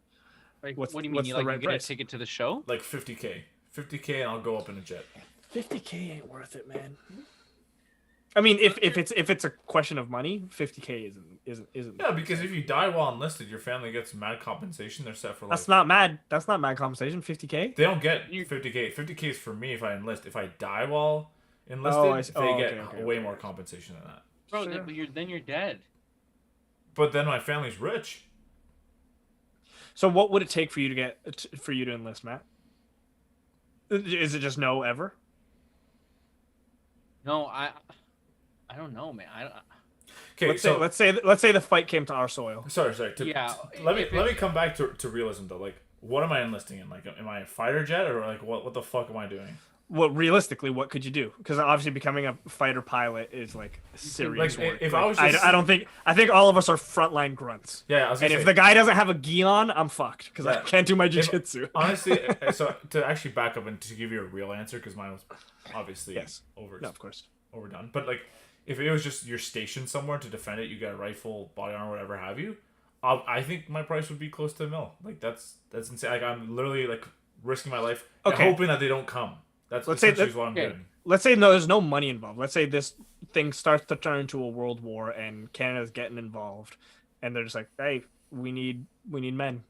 Like, what do you mean? You get a ticket to the show? Like $50K. $50K and I'll go up in a jet. $50K ain't worth it, man. I mean, if it's a question of money, $50K isn't. Yeah, because if you die while enlisted, your family gets mad compensation. They're set for life. That's not mad compensation. $50K. They don't get $50K. $50K is for me if I enlist. If I die while enlisted, they get way more compensation than that. Bro, then you're dead. But then my family's rich. So what would it take for you to enlist, Matt? Is it just no ever? No, I don't know, man. Okay, let's say the fight came to our soil. Sorry. Let me come back to realism though. Like, what am I enlisting in? Like, am I a fighter jet or like what the fuck am I doing? Well, realistically, what could you do? Because obviously, becoming a fighter pilot is like serious work. If like, I was, just... I think all of us are frontline grunts. Yeah, if the guy doesn't have a gi on, I'm fucked because I can't do my jiu-jitsu. Honestly, so to actually back up and to give you a real answer, because mine was obviously overdone. But like, if it was just you're stationed somewhere to defend it, you got a rifle, body armor, whatever have you. I think my price would be close to $1 million. Like that's insane. Like I'm literally like risking my life, and hoping that they don't come. That's essentially what I'm doing. Let's say there's no money involved. Let's say this things starts to turn into a world war and Canada's getting involved, and they're just like, hey, we need men.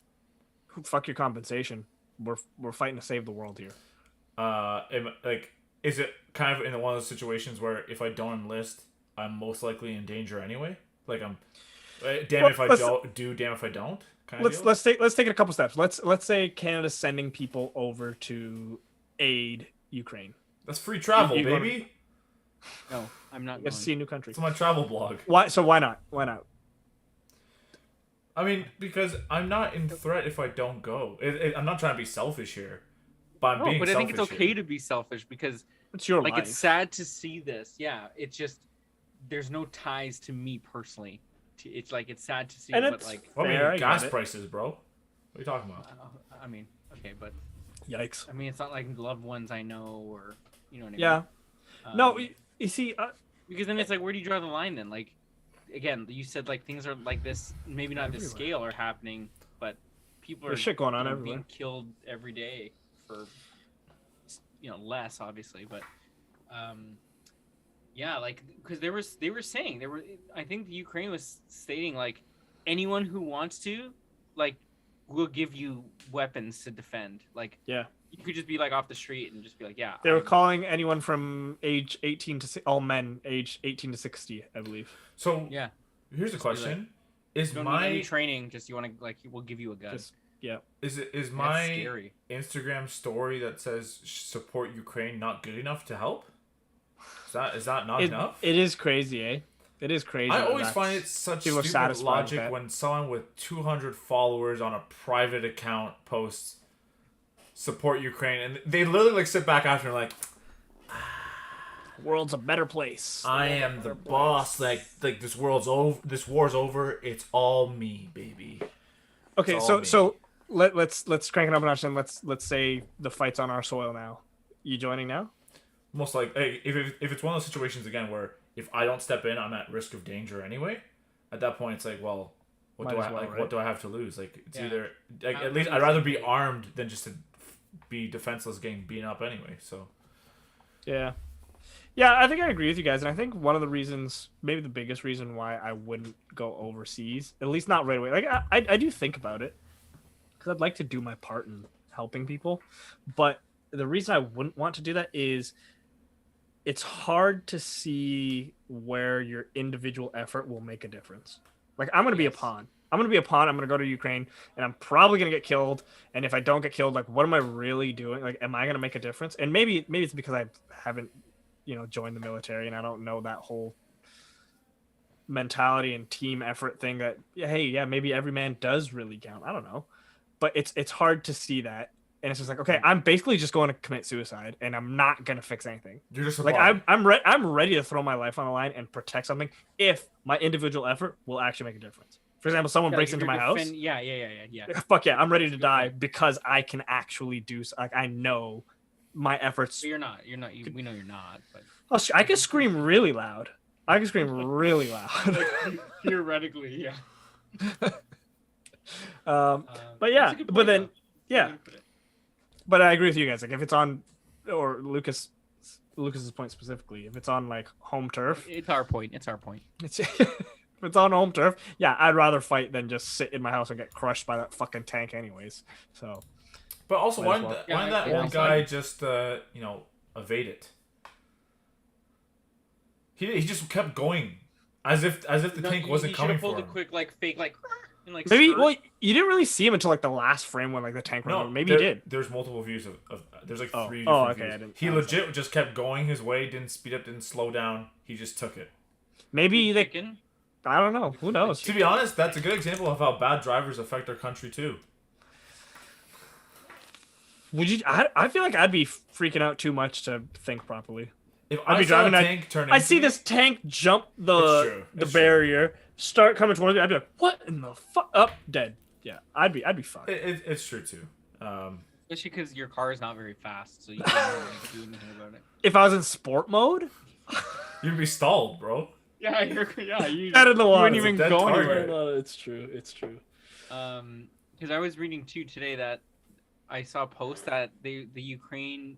Fuck your compensation. We're fighting to save the world here. Is it kind of in one of those situations where if I don't enlist, I'm most likely in danger anyway? Like I'm, damn if I don't, damn if I don't. Let's take it a couple steps. Let's say Canada's sending people over to aid Ukraine. That's free travel, baby. No, I'm not. Let's see a new country. It's my travel blog. Why? So why not? Why not? I mean, because I'm not in threat if I don't go. I'm not trying to be selfish here, but I'm being selfish. But I think it's okay to be selfish because it's your life. It's sad to see this. Yeah, it's just there's no ties to me personally. It's like it's sad to see, and but like gas prices, bro. What are you talking about? I mean, okay, but yikes. I mean, it's not like loved ones I know or you know what I mean. Yeah. No, you see, because then it's like, where do you draw the line then? Like, again, you said like things are like this, maybe not this scale are happening, but people There's shit going on everywhere. Being killed every day for less obviously, but yeah, like because they were saying I think the Ukraine was stating like anyone who wants to like will give you weapons to defend. Like yeah. You could just be like off the street and just be like, yeah. They were calling anyone from age 18 to all men age 18 to 60, I believe. So yeah, here's the question: Is don't my need any training? Just you want to like we'll give you a gun. Yeah. Is my Instagram story that says support Ukraine not good enough to help? Is that not enough? It is crazy, eh? It is crazy. I always find it such stupid logic when someone with 200 followers on a private account posts support Ukraine, and they literally like sit back after and like, the world's a better place. I am the boss. Like this world's over. This war's over. It's all me, baby. Okay, so let's crank it up a notch and let's say the fight's on our soil now. You joining now? Most like if it's one of those situations again where if I don't step in, I'm at risk of danger anyway. At that point, it's like, well, what do I have to lose? Like it's either like at least I'd rather be armed than just to be defenseless getting beaten up anyway. So yeah, I think I agree with you guys, and I think one of the reasons, maybe the biggest reason why I wouldn't go overseas, at least not right away. Like I do think about it because I'd like to do my part in helping people, but the reason I wouldn't want to do that is it's hard to see where your individual effort will make a difference. Like I'm going to be a pawn. I'm going to go to Ukraine and I'm probably going to get killed. And if I don't get killed, like, what am I really doing? Like, am I going to make a difference? And maybe it's because I haven't, joined the military and I don't know that whole mentality and team effort thing that, maybe every man does really count. I don't know, but it's hard to see that. And it's just like, okay, I'm basically just going to commit suicide and I'm not going to fix anything. You're just like, I'm ready to throw my life on the line and protect something if my individual effort will actually make a make For example, someone breaks into my house. Yeah. Fuck yeah, I'm ready to die because I can actually do. Like I know my efforts. But you're not. We know you're not. But I can scream really loud. Like, theoretically, yeah. But yeah, but then yeah. But I agree with you guys. Like if it's on, or Lucas's point specifically, if it's on like home turf. It's our point. If it's on home turf, yeah, I'd rather fight than just sit in my house and get crushed by that fucking tank anyways. So, but also why did that one guy just evade it? He just kept going as if the tank wasn't coming for him. He should have pulled a quick like fake like and like maybe well you didn't really see him until like the last frame when like the tank ran over. Maybe he did. There's multiple views of there's like 3 different views. I didn't. He legit just kept going his way, didn't speed up, didn't slow down. He just took it. Maybe they I don't know. Who knows? To be honest, that's a good example of how bad drivers affect our country too. Would you? I feel like I'd be freaking out too much to think properly. If I'd be driving a tank turn, I see this tank jump the barrier, start coming towards me. I'd be like, "What in the fuck?" Up, dead. Yeah, I'd be fucked. It's true too. Especially because your car is not very fast, so you can't really do anything about it. If I was in sport mode, you'd be stalled, bro. Yeah, you out in the water. You wouldn't even go anywhere. No, it's true. Because I was reading too today that I saw a post that the Ukrainian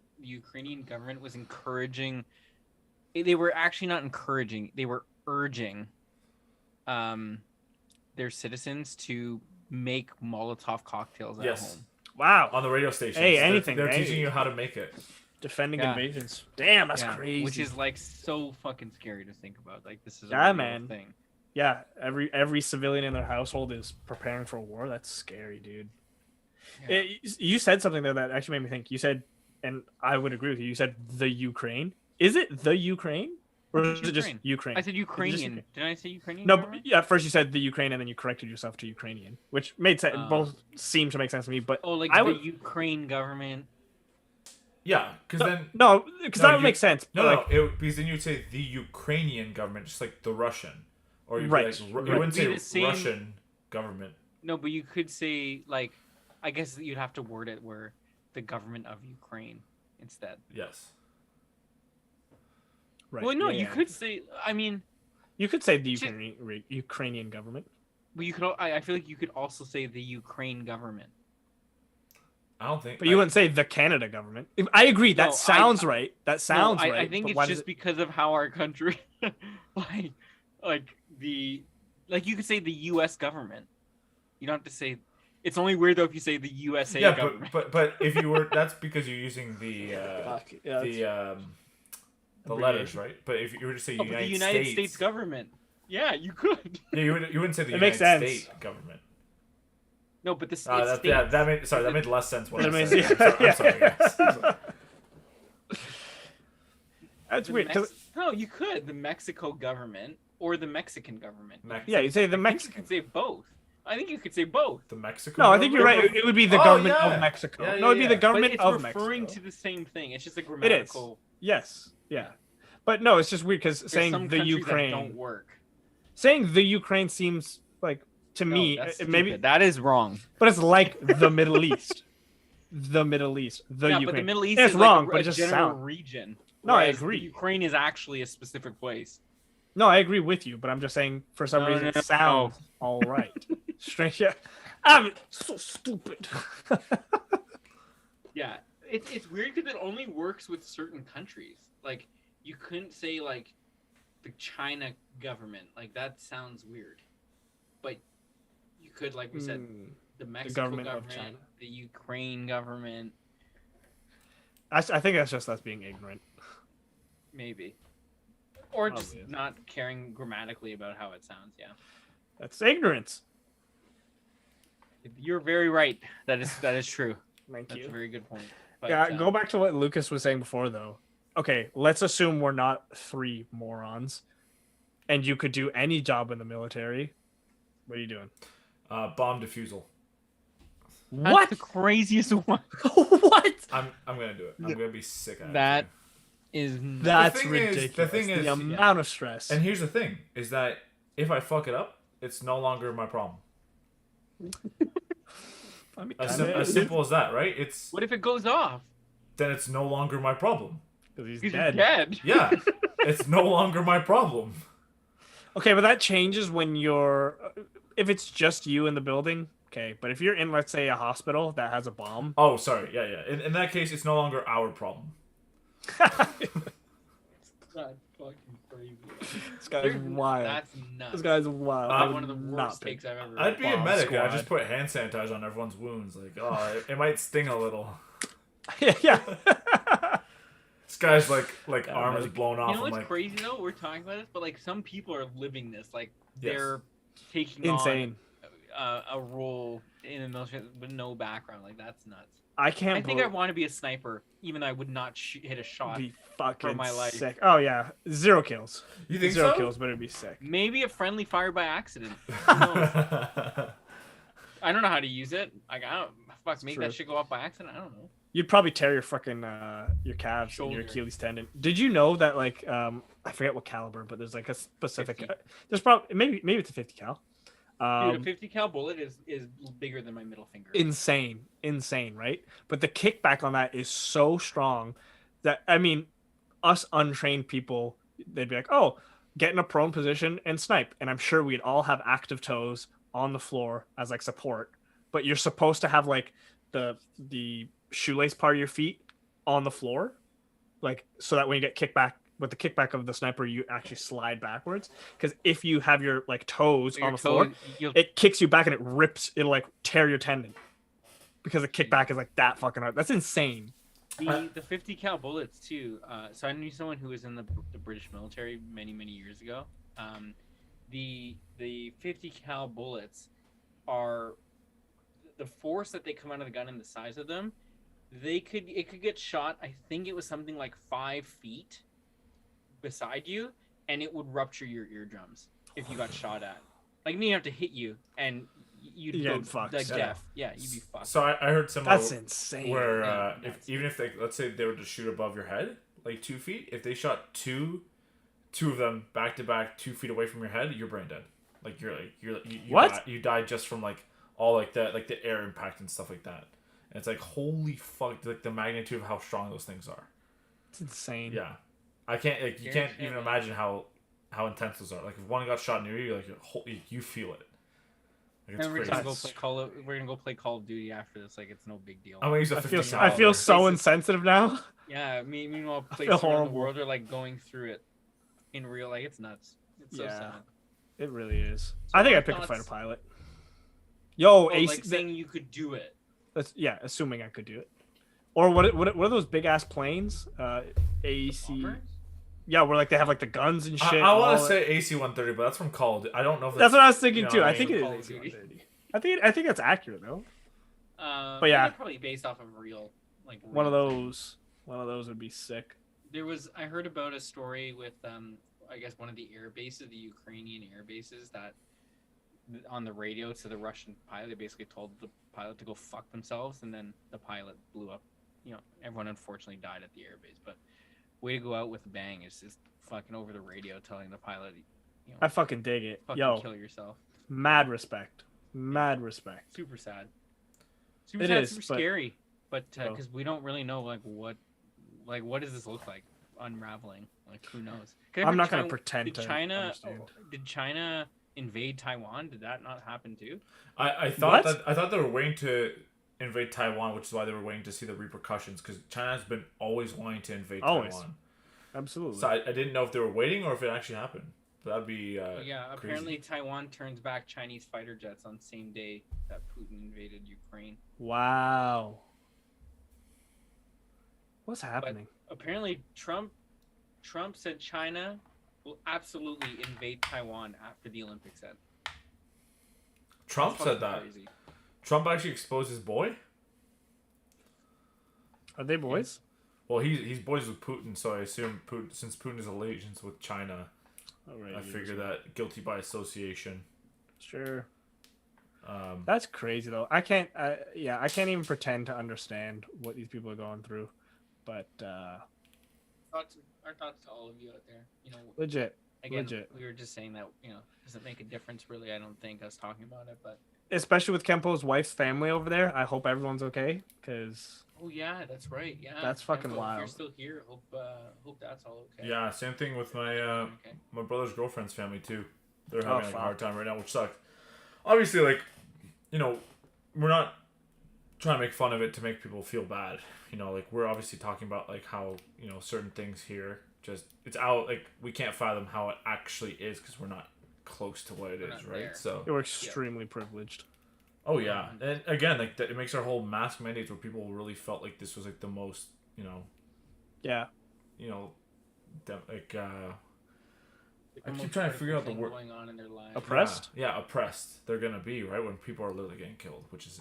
government was encouraging they were actually not encouraging. They were urging their citizens to make Molotov cocktails at home. Wow. On the radio station. Hey, anything. They're teaching you how to make it. Defending invasions. Damn, that's crazy. Which is like so fucking scary to think about. Like this is a real thing. Yeah, every civilian in their household is preparing for war. That's scary, dude. Yeah. You said something there that actually made me think. You said, and I would agree with you. You said the Ukraine. Is it the Ukraine? Or is it just Ukraine? I said Ukrainian. Did I say Ukrainian? No, at first you said the Ukraine, and then you corrected yourself to Ukrainian, which made sense. Both seem to make sense to me. But the Ukraine government. Yeah, because that would make sense. Because then you'd say the Ukrainian government, just like the Russian, or you'd you wouldn't say Russian government. No, but you could say like, I guess you'd have to word it where the government of Ukraine instead. Yes. Right. Well, no, you could say. I mean, you could say the Ukrainian government. But you could. I feel like you could also say the Ukraine government. I don't think. But you wouldn't say the Canada government. I agree. That sounds right. That sounds right. I think it's just because of how our country, like you could say the U.S. government. You don't have to say. It's only weird though if you say the USA government. but if you were, that's because you're using the letters, right? But if you were to say the United States government, yeah, you could. Yeah, you wouldn't say the United States government. No, but this. That made less sense. What I'm saying. I'm sorry, guys. That's weird. No, you could the Mexico government or the Mexican government. Yeah, you say the Mexican. You could say both. I think you could say both. The Mexico. No, I think you're right. It would be the government of Mexico. No, it would be the government of Mexico. It's referring to the same thing. It's just a grammatical. It is. Yes. Yeah. But no, it's just weird because saying the Ukraine don't work. Saying the Ukraine seems like to me maybe that is wrong. But it's like the Middle East. The Middle East. Ukraine. But the Middle East is wrong, but it just sounds region. No, I agree. Ukraine is actually a specific place. No, I agree with you, but I'm just saying for some reason it sounds all right. Strange. Yeah. I'm so stupid. Yeah, it's weird because it only works with certain countries. Like you couldn't say like the China government. Like that sounds weird. But you could, like we said, the Mexico government of China, the Ukraine government. I think that's just us being ignorant. Maybe. Or just not caring grammatically about how it sounds, yeah. That's ignorance. You're very right. That is true. That's a very good point. But, yeah, go back to what Lucas was saying before, though. Okay, let's assume we're not three morons, and you could do any job in the military. What are you doing? Bomb defusal. What? That's the craziest one. What? I'm gonna do it. I'm gonna be sick of that. That's ridiculous. The thing is, the amount of stress. And here's the thing: is that if I fuck it up, it's no longer my problem. I mean, as simple as that, right? It's. What if it goes off? Then it's no longer my problem. Because he's dead. Yeah, it's no longer my problem. Okay, but that changes when you're. If it's just you in the building, okay. But if you're in, let's say, a hospital that has a bomb. Oh, sorry. Yeah. In that case, it's no longer our problem. That's fucking crazy. This guy's wild. That's nuts. This guy's wild. That's one of the worst takes I've ever. I'd be a medic. I just put hand sanitizer on everyone's wounds. Like, it might sting a little. Yeah. This guy's like arm is blown off. You know what's crazy though? We're talking about this, but like some people are living this. Like they're taking insane on a role in the military with no background. Like that's nuts. I think I want to be a sniper, even though I would not hit a shot be fucking for my life. Sick. Oh yeah, 0 kills. You think 0 kills, but it'd be sick. Maybe a friendly fire by accident. I don't know how to use it. Like make that shit go off by accident. I don't know. You'd probably tear your fucking your calves and your Achilles tendon. Did you know that like I forget what caliber, but there's like a specific. There's probably maybe it's a 50 cal. Dude, a 50 cal bullet is bigger than my middle finger. Insane, right? But the kickback on that is so strong that I mean, us untrained people, they'd be like, "Oh, get in a prone position and snipe," and I'm sure we'd all have active toes on the floor as like support. But you're supposed to have like the shoelace part of your feet on the floor, like so that when you get kicked back, with the kickback of the sniper, you actually slide backwards. Because if you have your like toes Your on the toe- floor, you'll- it kicks you back and it rips. It'll like tear your tendon. Because the kickback is like that fucking hard. That's insane. the 50 cal bullets too. So I knew someone who was in the British military many years ago. The 50 cal bullets are the force that they come out of the gun and the size of them. It could get shot. I think it was something like 5 feet beside you, and it would rupture your eardrums if you got shot at. Like, me have to hit you, and you'd You go get fucked. like Yeah. deaf. Yeah, you'd be fucked. So I heard similar. That's insane. Where Yeah, even if they, let's say they were to shoot above your head, like 2 feet, if they shot two of them back to back 2 feet away from your head, you're brain dead. Like you What? you die just from like all like the air impact and stuff like that. And it's like, holy fuck, like the magnitude of how strong those things are. It's insane. Yeah, I can't like you can't even imagine how intense those are. Like if one got shot near you, like you feel it. Like, it's And we're crazy. gonna go play Call of Duty after this. Like, it's no big deal. I'm gonna use a I feel 50 I feel so Places- insensitive now. Yeah, meanwhile, I places feel around the horrible. world are like going through it in real. Like, it's nuts. It's so Yeah. sad. It really is. So I think my I'd pick a thoughts- fighter pilot. Yo, Oh, AC. like saying you could do it. That's, yeah, assuming I could do it. Or what are those big ass planes? AC. Bombers? Yeah, where like they have like the guns and shit. I and want all to say AC-130, but that's from Call of Duty. I don't know if That's what I was thinking you know too. what I I think mean? it Call of is Duty. AC-130. I think that's accurate though. But yeah. they're probably based off of real, like One of real things. those would be sick. I heard about a story with I guess one of the air bases, the Ukrainian air bases, that on the radio to the Russian pilot, they basically told the pilot to go fuck themselves, and then the pilot blew up. You know, everyone unfortunately died at the air base, but way to go out with a bang. It's just fucking over the radio telling the pilot, you know, I fucking dig it. fucking Yo, kill yourself. mad respect. Mad respect. Super sad. Super It sad, is, super but- scary. But Oh. because we don't really know what does this look like unraveling? Like, who knows? 'Cause I I'm heard not gonna China- pretend Did to China understand. did China invade Taiwan? Did that not happen too? I thought What? I thought they were waiting to invade Taiwan, which is why they were waiting to see the repercussions, because China has been always wanting to invade Always. Taiwan. Absolutely. So I didn't know if they were waiting or if it actually happened. But that'd be Yeah, crazy. apparently Taiwan turns back Chinese fighter jets on same day that Putin invaded Ukraine. Wow. What's happening? Apparently Trump said China will absolutely invade Taiwan after the Olympics end. Trump That's said fucking that. crazy. Trump actually exposed his boy. Are they boys? Well, he's boys with Putin, so I assume Putin, since Putin is allegiance with China, Oh, right, I he figure is. that guilty by association. Sure. Um, That's crazy though. I can't even pretend to understand what these people are going through. But Our thoughts to all of you out there. You know, legit. again, Legit. we were just saying that, you know, doesn't make a difference really. I don't think us talking about it, but Especially with Kempo's wife's family over there. I hope everyone's okay. Because oh yeah, that's right. Yeah, That's fucking If you're wild. still here, hope that's all okay. yeah, same thing with my Okay. my brother's girlfriend's family too. They're Oh, having like, a fuck. hard time right now, which sucks. Obviously, like, you know, we're not trying to make fun of it to make people feel bad. You know, like, we're obviously talking about like how, you know, certain things here just it's out, like, we can't fathom how it actually is because we're not close to what it We're is, not right? there. So we're extremely privileged. oh yeah, and again, like it makes our whole mask mandates where people really felt like this was like the most, you know, Yeah. like Like, I the keep most trying to figure out the critical word. thing going on in their lives. Oppressed? Yeah, oppressed. They're gonna be right when people are literally getting killed, which is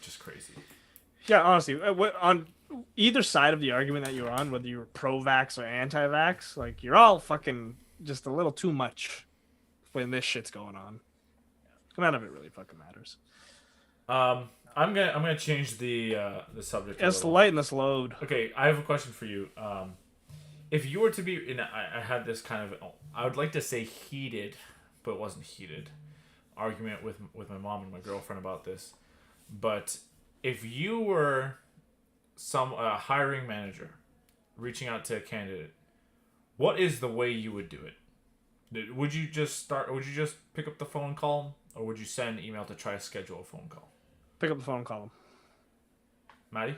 just crazy. Yeah, honestly, on either side of the argument that you're on, whether you're pro-vax or anti-vax, like you're all fucking just a little too much when this shit's going on. None of it really fucking matters. I'm gonna change the subject. Just lighten this load. Okay, I have a question for you. If you were to be in, I had this kind of, I would like to say heated, but it wasn't heated, argument with my mom and my girlfriend about this. But if you were some hiring manager reaching out to a candidate, what is the way you would do it? Would you just pick up the phone and call them, or would you send an email to try to schedule a phone call? Pick up the phone and call them. Matty?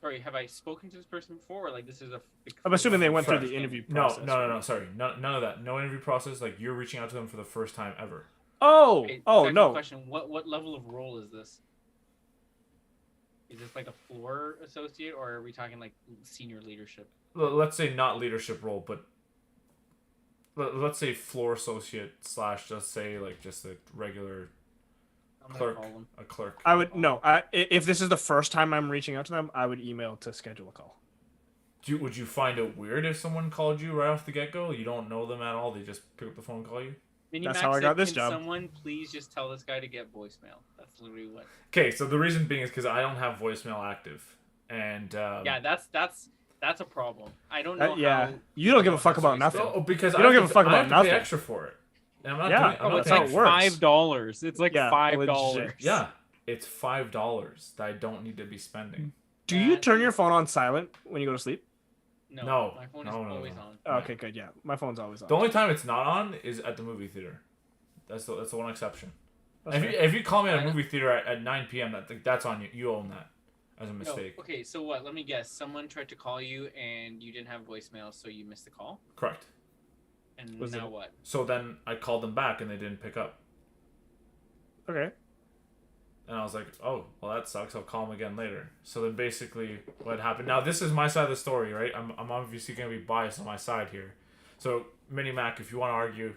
Sorry, have I spoken to this person before? Or, like, this is a. I'm assuming they went through Fresh. the interview No, process. no. Sorry, none of that. No interview process. Like you're reaching out to them for the first time ever. Oh, Okay, oh second no. Question: What level of role is this? Is this like a floor associate, or are we talking like senior leadership? Let's say not leadership role, but let's say floor associate / just say like just a regular I'm clerk. gonna call them. A clerk. I would no. If this is the first time I'm reaching out to them, I would email to schedule a call. Would you find it weird if someone called you right off the get go? You don't know them at all. They just pick up the phone and call you. Minimax how I got this said, job. Can someone please just tell this guy to get voicemail? That's literally what. Okay, so the reason being is because I don't have voicemail active, and Yeah, that's a problem. I don't know Yeah, how. you don't give a fuck about nothing. Oh, because You don't give a fuck I about have to pay nothing. extra for it. And I'm not Yeah. doing, I'm Oh, not that's paying how it for works. $5. It's like Yeah, $5. legit. Yeah, it's $5 that I don't need to be spending. Do you turn your phone on silent when you go to sleep? No, my phone no, is no, always no. on. Oh, okay, good. Yeah, my phone's always on. The only time it's not on is at the movie theater. That's the one exception. That's If fair. if you call me at a movie theater at 9 p.m., that's on you. You own that as a No, mistake. okay, so what? Let me guess. Someone tried to call you and you didn't have voicemail, so you missed the call. Correct. And Was now it- what? So then I called them back and they didn't pick up. Okay. And I was like, oh, well, that sucks. I'll call them again later. So then basically what happened. Now, this is my side of the story, right? I'm obviously going to be biased on my side here. So, Mini Mac, if you want to argue,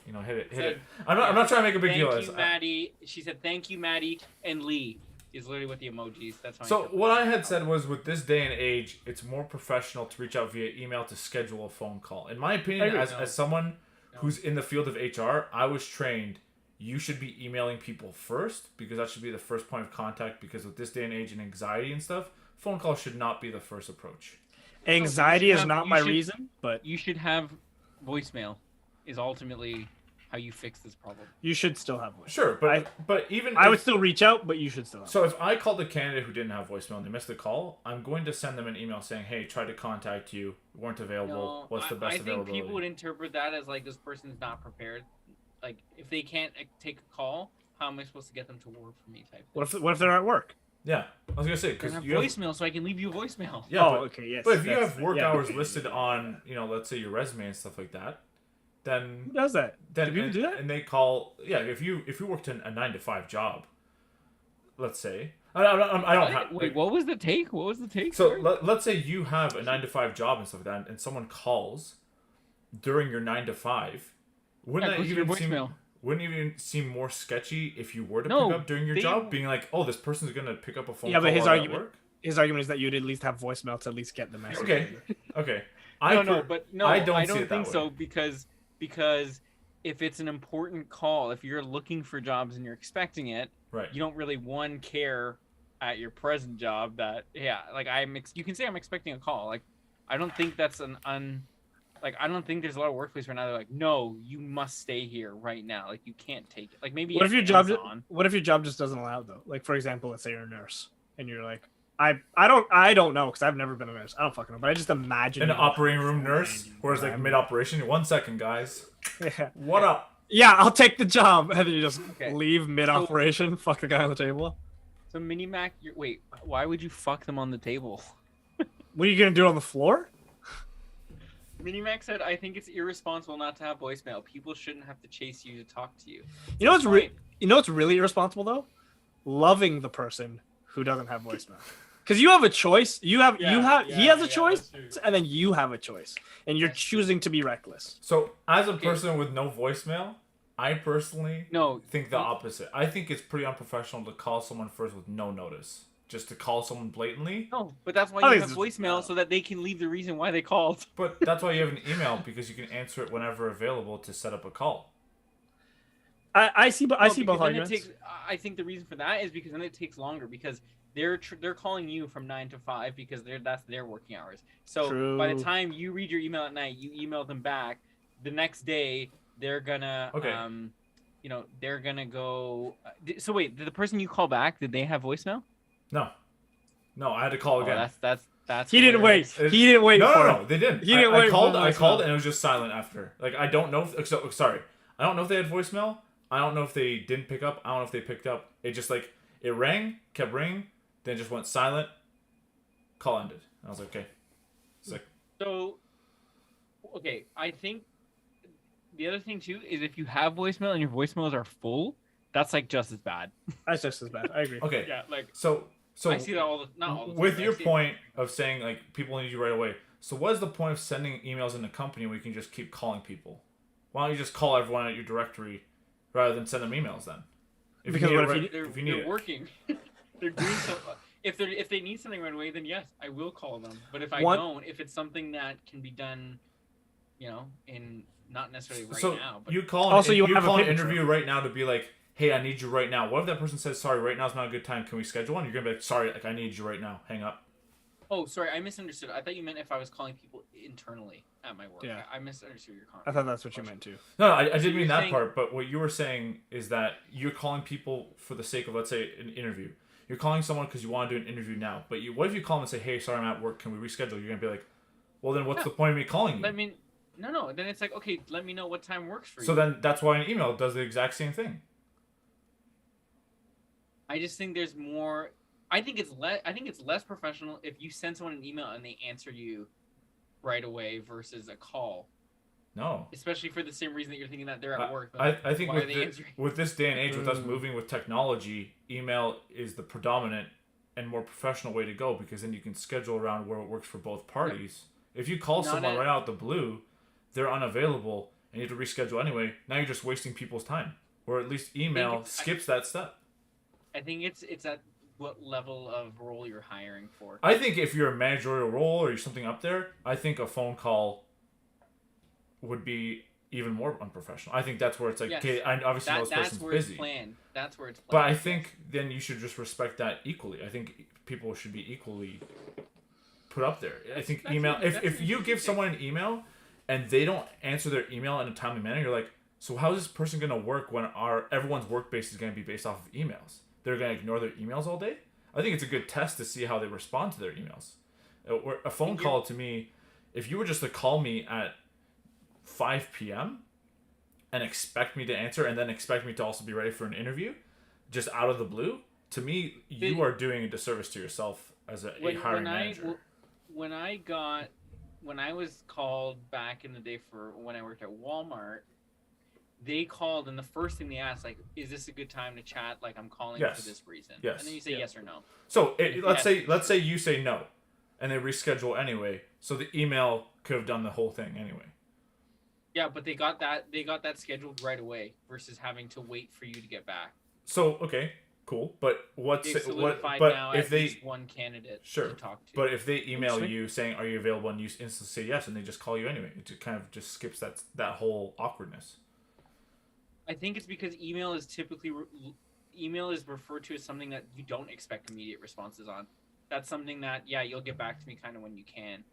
hit it. I'm not trying to make a big deal. Thank you, Matty. She said, thank you, Matty. And Lee is literally with the emojis. That's fine. So, what I had said was with this day and age, it's more professional to reach out via email to schedule a phone call. In my opinion, as someone who's in the field of HR, I was trained you should be emailing people first because that should be the first point of contact because with this day and age and anxiety and stuff, phone calls should not be the first approach. Anxiety is not my reason, but you should have voicemail is ultimately how you fix this problem. You should still have voicemail. Sure, but even I would still reach out, but you should still have So if I called a candidate who didn't have voicemail and they missed the call, I'm going to send them an email saying, hey, tried to contact you, weren't available, No, what's the best availability? I think people would interpret that as like this person's not prepared. Like if they can't take a call, how am I supposed to get them to work for me? Type. What if they're at work? Yeah, I was gonna say Because because you have voicemail, so I can leave you a voicemail. Yeah, okay, yes. But if you have work hours listed on, let's say your resume and stuff like that, then Who does that? Then Do people do that? And they call. Yeah, if you worked in a 9-to-5 job, let's say. I don't have. Wait, what was the take? What was the take? So let's say you have a 9-to-5 job and stuff like that, and someone calls during your 9-to-5. Wouldn't that even seem more sketchy if you were to pick up during your job, being like, "Oh, this person's gonna pick up a phone call his while argument, at work?" His argument is that you'd at least have voicemail to at least get the message. Okay. I don't think so way. because if it's an important call, if you're looking for jobs and you're expecting it, right, you don't really care at your present job that you can say I'm expecting a call. Like I don't think that's I don't think there's a lot of workplaces right now. They're like, no, you must stay here right now. Like you can't take it. Like maybe what if your job just doesn't allow it, though? Like for example, let's say you're a nurse and you're like, I don't know because I've never been a nurse. I don't fucking know, but I just imagine an operating room nurse, whereas like mid operation. 1 second, guys. Yeah. What up? Yeah, I'll take the job, and then you just leave mid operation. Fuck the guy on the table. So Mini Mac, wait, why would you fuck them on the table? What are you gonna do on the floor? Minimax said, "I think it's irresponsible not to have voicemail. People shouldn't have to chase you to talk to you." You know what's really irresponsible though? Loving the person who doesn't have voicemail. Because you have a choice. He has a choice, and then you have a choice, and you're choosing to be reckless. So, as a person with no voicemail, I personally think the opposite. I think it's pretty unprofessional to call someone first with no notice. Just to call someone blatantly. No, but that's why you have voicemail so that they can leave the reason why they called. But that's why you have an email because you can answer it whenever available to set up a call. I see both arguments. I think the reason for that is because then it takes longer because they're calling you from 9 to 5 because that's their working hours. So by the time you read your email at night, you email them back. The next day they're gonna they're gonna go. So wait, did the person you call back, did they have voicemail? No, I had to call again. That's. He didn't wait. He didn't wait. No, they didn't. He didn't wait. I called, and it was just silent after. Like I don't know. Sorry, I don't know if they had voicemail. I don't know if they didn't pick up. I don't know if they picked up. It just it rang, kept ringing, then just went silent. Call ended. And I was like, okay. Sick. So, okay, I think the other thing too is if you have voicemail and your voicemails are full, that's like just as bad. That's just as bad. I agree. Okay. Yeah, like So I see that not all the time. with but I your see it. point of saying like people need you right away. So what is the point of sending emails in the company where you can just keep calling people? Why don't you just call everyone at your directory rather than send them emails then? If Because you need what it if right, if you need they're it. working. They're doing so. If they need something right away, then yes, I will call them. But if I One- don't, if it's something that can be done, in not necessarily right So now, but you call an, Also, you you have a call an paper interview trail. right now to be like, hey, I need you right now. What if that person says, sorry, right now's not a good time. Can we schedule one? You're gonna be like, sorry, like I need you right now. Hang up. oh, sorry, I misunderstood. I thought you meant if I was calling people internally at my work. Yeah. I misunderstood your comment. I thought that's what you meant too. No, I So didn't mean you're that saying- part. But what you were saying is that you're calling people for the sake of, let's say, an interview. You're calling someone because you want to do an interview now. But what if you call them and say, hey, sorry, I'm at work. Can we reschedule? You're gonna be like, well, then what's No. the point of me calling you? I mean, no. Then it's like, okay, let me know what time works for you. So then that's why an email does the exact same thing. I just think there's more. I think it's less professional if you send someone an email and they answer you right away versus a call. No. Especially for the same reason that you're thinking that they're at work. I think why with, are they the, answering? with this day and age, with us moving with technology, email is the predominant and more professional way to go because then you can schedule around where it works for both parties. If you call someone right out the blue, they're unavailable, and you have to reschedule anyway, now you're just wasting people's time. Or at least email skips that step. I think it's at what level of role you're hiring for. I think if you're a managerial role or you're something up there, I think a phone call would be even more unprofessional. I think that's where it's like, Yes. okay, I obviously know this That's person's where busy. it's planned. That's where it's planned. But I think then you should just respect that equally. I think people should be equally put up there. I think that's email. an- If that's if an you give interesting someone an email and they don't answer their email in a timely manner, you're like, so how is this person gonna work when everyone's work base is gonna be based off of emails? They're gonna ignore their emails all day. I think it's a good test to see how they respond to their emails. A phone call to me, if you were just to call me at 5 p.m. and expect me to answer and then expect me to also be ready for an interview, just out of the blue, to me, you are doing a disservice to yourself as a hiring manager. When I was called back in the day for when I worked at Walmart, they called and the first thing they asked, like, is this a good time to chat? Like, I'm calling Yes. for this reason. Yes. And then you say yes or no. So let's Yes. say you say no, and they reschedule anyway. So the email could have done the whole thing anyway. Yeah, but they got that scheduled right away versus having to wait for you to get back. So okay, cool. But They've solidified But now if at they least one candidate sure, to talk to. but if they email Interesting. you saying are you available and you instantly say yes and they just call you anyway, it just kind of just skips that whole awkwardness. I think it's because email is referred to as something that you don't expect immediate responses on. That's something that you'll get back to me kind of when you can.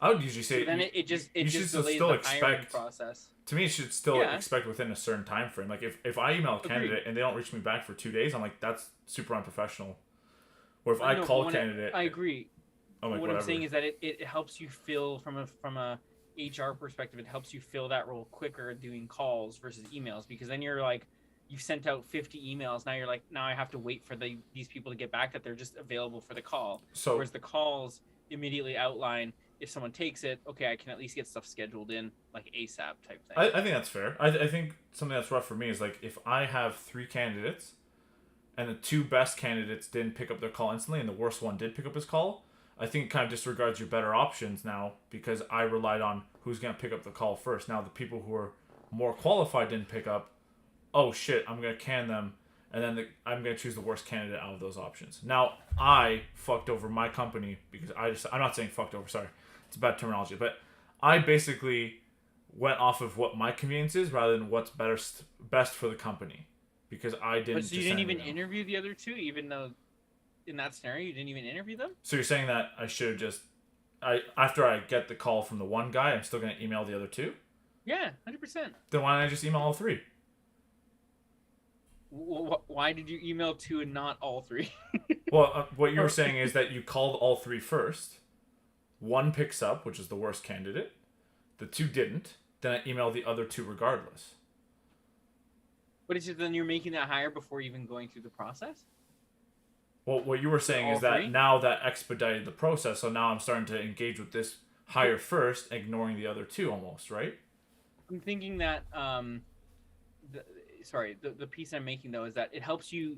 I would usually say So then it just you should delays the still hiring expect. process. To me, you should still Yeah. expect within a certain time frame. Like if I email a Agreed. candidate and they don't reach me back for 2 days, I'm like that's super unprofessional. Or if Well, I no, call but a candidate, I agree. I'm like What whatever. I'm saying is that it helps you fill from a HR perspective. It helps you fill that role quicker doing calls versus emails because then you're like you've sent out 50 emails. Now you're like now I have to wait for these people to get back that they're just available for the call. So Whereas the calls immediately outline if someone takes it, okay, I can at least get stuff scheduled in like ASAP type thing. I think that's fair. I think something that's rough for me is like if I have 3 candidates and the 2 best candidates didn't pick up their call instantly and the worst one did pick up his call, I think it kind of disregards your better options now because I relied on who's going to pick up the call first. Now the people who are more qualified didn't pick up, oh shit, I'm going to can them and then I'm going to choose the worst candidate out of those options. Now I fucked over my company because I'm not saying fucked over, sorry. It's bad terminology, but I basically went off of what my convenience is rather than what's best for the company because I didn't. But so you just didn't send even an email. interview the other 2, even though in that scenario you didn't even interview them? So you're saying that I should have just, after I get the call from the one guy, I'm still going to email the other 2? Yeah, 100%. Then why don't I just email all 3? Why did you email 2 and not all 3? Well, what you were saying is that you called all 3 first. 1 picks up, which is the worst candidate. The 2 didn't. Then I emailed the other 2 regardless. But it's just then you're making that hire before even going through the process? Well, what you were saying is that now that expedited the process, so now I'm starting to engage with this hire first, ignoring the other two almost, right? I'm thinking that the piece I'm making though is that it helps you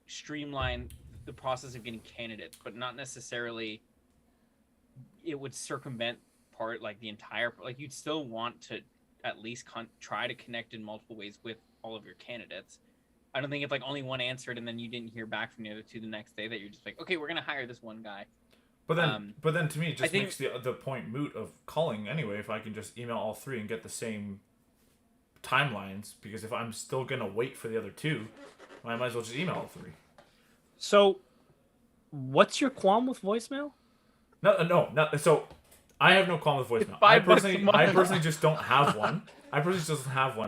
streamline the process of getting candidates, but not necessarily it would circumvent the entire, like you'd still want to at least try to connect in multiple ways with all of your candidates. I don't think if like only one answered and then you didn't hear back from the other two the next day that you're just like, okay, we're gonna hire this one guy. But then to me, it just makes the point moot of calling anyway. If I can just email all three and get the same timelines, because if I'm still gonna wait for the other two, I might as well just email all three. So, what's your qualm with voicemail? No. So, I have no qualm with voicemail. I personally just don't have one.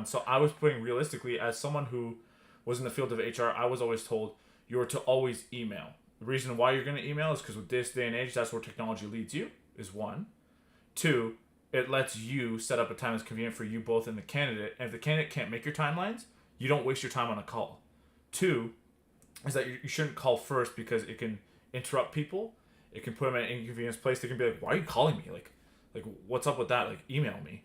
So I was putting realistically, as someone who was in the field of HR, I was always told you're to always email. The reason why you're going to email is because with this day and age, that's where technology leads you, is one. Two, it lets you set up a time that's convenient for you both and the candidate. And if the candidate can't make your timelines, you don't waste your time on a call. Two, is that you shouldn't call first because it can interrupt people. It can put them in an inconvenience place. They can be like, why are you calling me? Like what's up with that? Like, email me.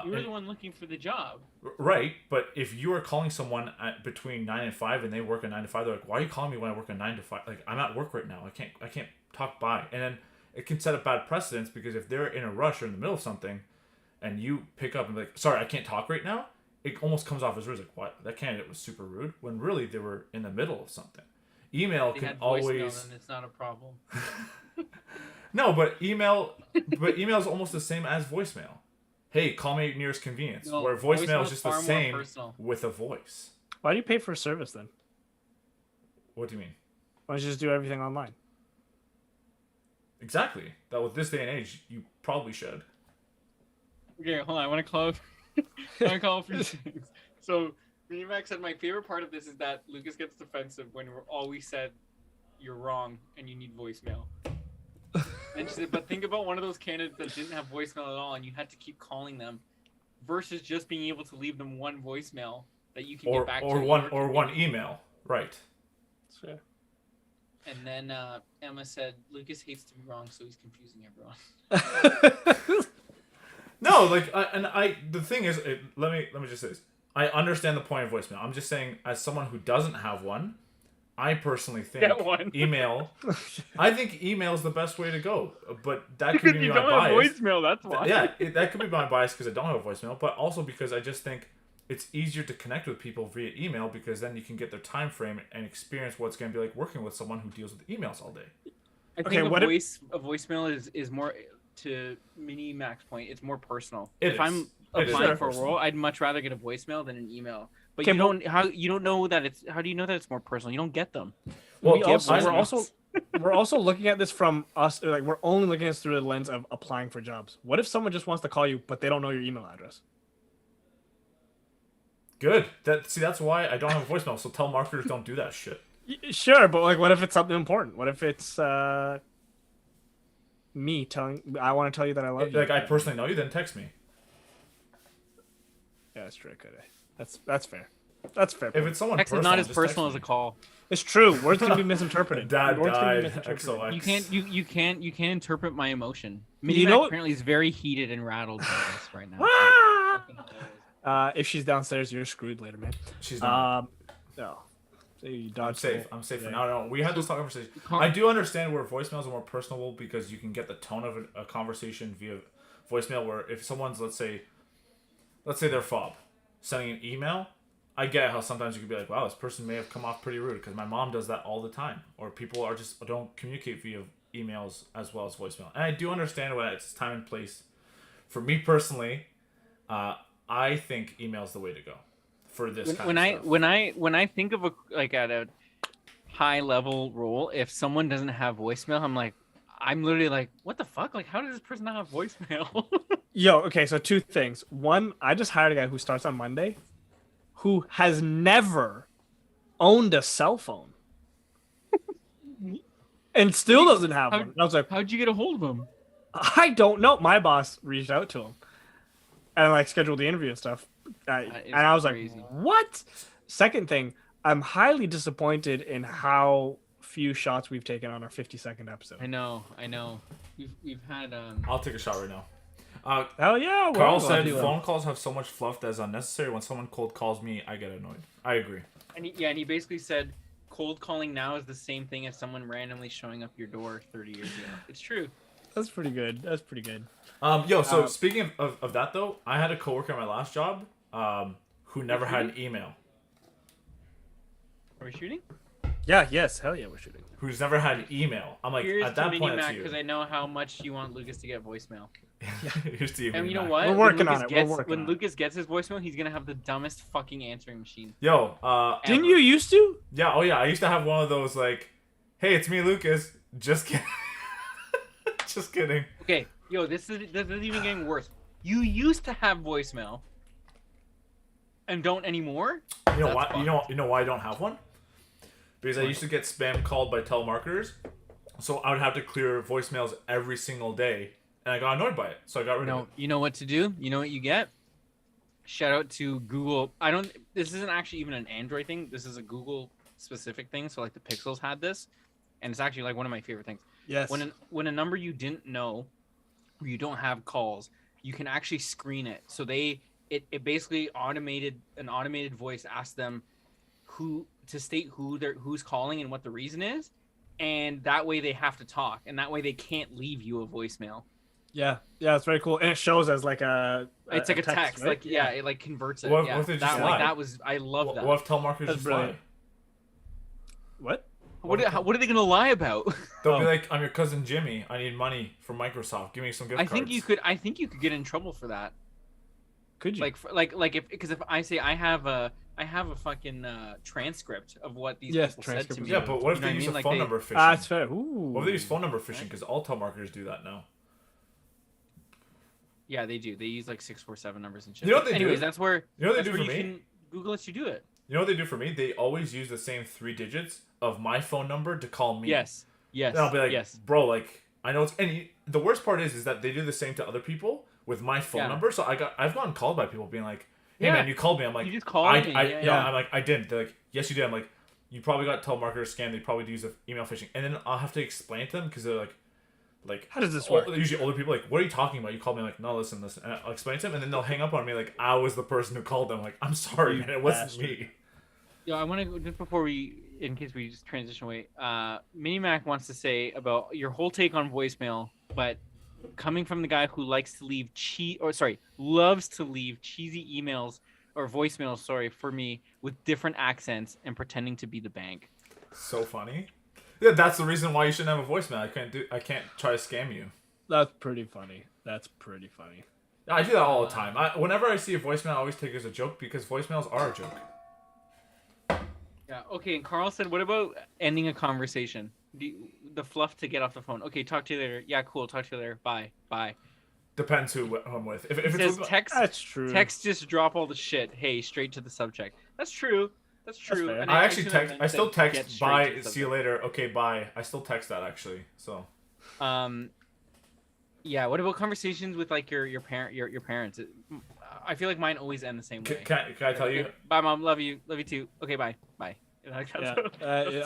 You were the one looking for the job. Right, but if you are calling someone between 9 and 5 and they work a 9 to 5, they're like, why are you calling me when I work a 9 to 5? Like, I'm at work right now. I can't talk by. And then it can set a bad precedence because if they're in a rush or in the middle of something and you pick up and be like, sorry, I can't talk right now, it almost comes off as rude. Like, what? That candidate was super rude, when really they were in the middle of something. Email can always... Then it's not a problem. No, but email is almost the same as voicemail. Hey, call me at nearest convenience. No, where voicemail is just the same with a voice. Why do you pay for a service then? What do you mean? Why don't you just do everything online? Exactly. That with this day and age, you probably should. Okay, hold on. I want to call a few things. So, Max said my favorite part of this is that Lukasz gets defensive when we're always said you're wrong and you need voicemail. And she said, but think about one of those candidates that didn't have voicemail at all and you had to keep calling them versus just being able to leave them one voicemail that you can get back to. Or one email. Right. Sure. And then Emma said, Lukasz hates to be wrong, so he's confusing everyone. No, the thing is, let me just say this. I understand the point of voicemail. I'm just saying, as someone who doesn't have one, I personally think email. I think email is the best way to go, but that could be my bias. You don't have voicemail, that's why. Yeah, that could be my bias because I don't have a voicemail, but also because I just think it's easier to connect with people via email because then you can get their time frame and experience what it's going to be like working with someone who deals with emails all day. I think a voicemail is more, to Mini Mac's point, it's more personal. I'm applying for a role, I'd much rather get a voicemail than an email. But how do you know that it's more personal? You don't get them. Well, we're also looking at this from us. Like, we're only looking at this through the lens of applying for jobs. What if someone just wants to call you, but they don't know your email address? Good. That's why I don't have a voicemail. So tell marketers don't do that shit. Sure, but what if it's something important? What if it's me I want to tell you that I love you? Like, I personally know you, then text me. Yeah, that's true. Could I? That's fair. That's fair. If it's someone text personal, is not as personal as a call. It's true. Words can be misinterpreted. Dad died. You can't interpret my emotion. Apparently is very heated and rattled by this right now. If she's downstairs, you're screwed later, man. She's not. No. I'm safe for now. No, we had this conversation. I do understand where voicemails are more personable because you can get the tone of a conversation via voicemail. Where if someone's let's say they're fob sending an email, I get how sometimes you could be like, wow, this person may have come off pretty rude because my mom does that all the time, or people are just don't communicate via emails as well as voicemail. And I do understand when it's time and place. For me personally, I think email is the way to go for this kind of stuff. When I think of at a high level role, if someone doesn't have voicemail, I'm literally like, what the fuck? Like, how does this person not have voicemail? Yo, okay, so two things. One, I just hired a guy who starts on Monday who has never owned a cell phone and still doesn't have one. And I was like, how'd you get a hold of him? I don't know. My boss reached out to him and scheduled the interview and stuff. And I was crazy. Like, what? Second thing, I'm highly disappointed in how few shots we've taken on our 50-second episode. I know. We've had I'll take a shot right now. Hell yeah! Carl said phone calls have so much fluff that is unnecessary. When someone cold calls me, I get annoyed. I agree. And he basically said cold calling now is the same thing as someone randomly showing up your door 30 years ago. It's true. That's pretty good. So speaking of that though, I had a coworker at my last job who never had an email. Are we shooting? Yeah. Yes. Hell yeah, we're shooting. Who's never had an email. I'm like, Here's at that to point, it's you. because I know how much you want Lukas to get voicemail. Here's to you. And you know Mac. what? We're working on it. When Lukas gets his voicemail, he's gonna have the dumbest fucking answering machine. Yo, didn't you used to? Yeah. Oh yeah. I used to have one of those like, hey, it's me, Lukas. Just kidding. Just kidding. Okay. Yo, this is even getting worse. You used to have voicemail, and don't anymore. You know why? You know why I don't have one? Because I used to get spam called by telemarketers, so I would have to clear voicemails every single day, and I got annoyed by it, so I got rid of it. You know what to do? You know what you get? Shout out to Google. This isn't actually even an Android thing. This is a Google specific thing. So like the Pixels had this, and it's actually like one of my favorite things. Yes. When a number you didn't know, or you don't have calls, you can actually screen it. So it basically an automated voice asks them to state who's calling and what the reason is, and that way they have to talk, and that way they can't leave you a voicemail. Yeah, it's very cool, and it shows as like it's like a text, right? It like converts it. What if they just lie? I love that. What if telemarketers just lie? What? What are they gonna lie about? They'll be like, "I'm your cousin Jimmy. I need money from Microsoft. Give me some gift cards." I think you could get in trouble for that. Could you? Because if I say I have a fucking transcript of what these people said to me. Yeah, but what if they use phone number phishing? That's fair. Ooh. What if they use phone number phishing? Because all telemarketers do that now. Yeah, they do. They use like 647 numbers and shit. You know what they do? Anyways, that's where they do for me? Google lets you do it. You know what they do for me? They always use the same 3 digits of my phone number to call me. Yes. And I'll be like, bro, like, I know it's... And the worst part is that they do the same to other people with my phone number. So I've gotten called by people being like, hey, man, you called me. I'm like... You just called me. I'm like, I didn't. They're like, yes, you did. I'm like, you probably got telemarketer scam. They probably use email phishing. And then I'll have to explain to them because they're like, how does this work? Usually older people are like, what are you talking about? You called me. I'm like, no, listen. And I'll explain to them, and then they'll hang up on me like I was the person who called them. I'm like, I'm sorry, man, it wasn't me. Yeah, I want to just before in case we just transition away. Minimac wants to say about your whole take on voicemail, but coming from the guy who loves to leave cheesy emails or voicemails, for me with different accents and pretending to be the bank. So funny. Yeah, that's the reason why you shouldn't have a voicemail. I can't try to scam you. That's pretty funny. I do that all the time. Whenever I see a voicemail, I always take it as a joke because voicemails are a joke. Yeah. Okay. And Carl said, "What about ending a conversation? The fluff to get off the phone. Okay. Talk to you later. Yeah. Cool. Talk to you later. Bye. Bye." Depends who I'm with. If it says was, text, that's true. Text just drop all the shit. Hey, straight to the subject. That's true. That's true. That's and I actually text. I still text. Bye. See you later. Okay. Bye. I still text that actually. So. Yeah. What about conversations with like your parents? I feel like mine always end the same way. Can I tell you? Bye, mom. Love you. Love you too. Okay. Bye. Bye.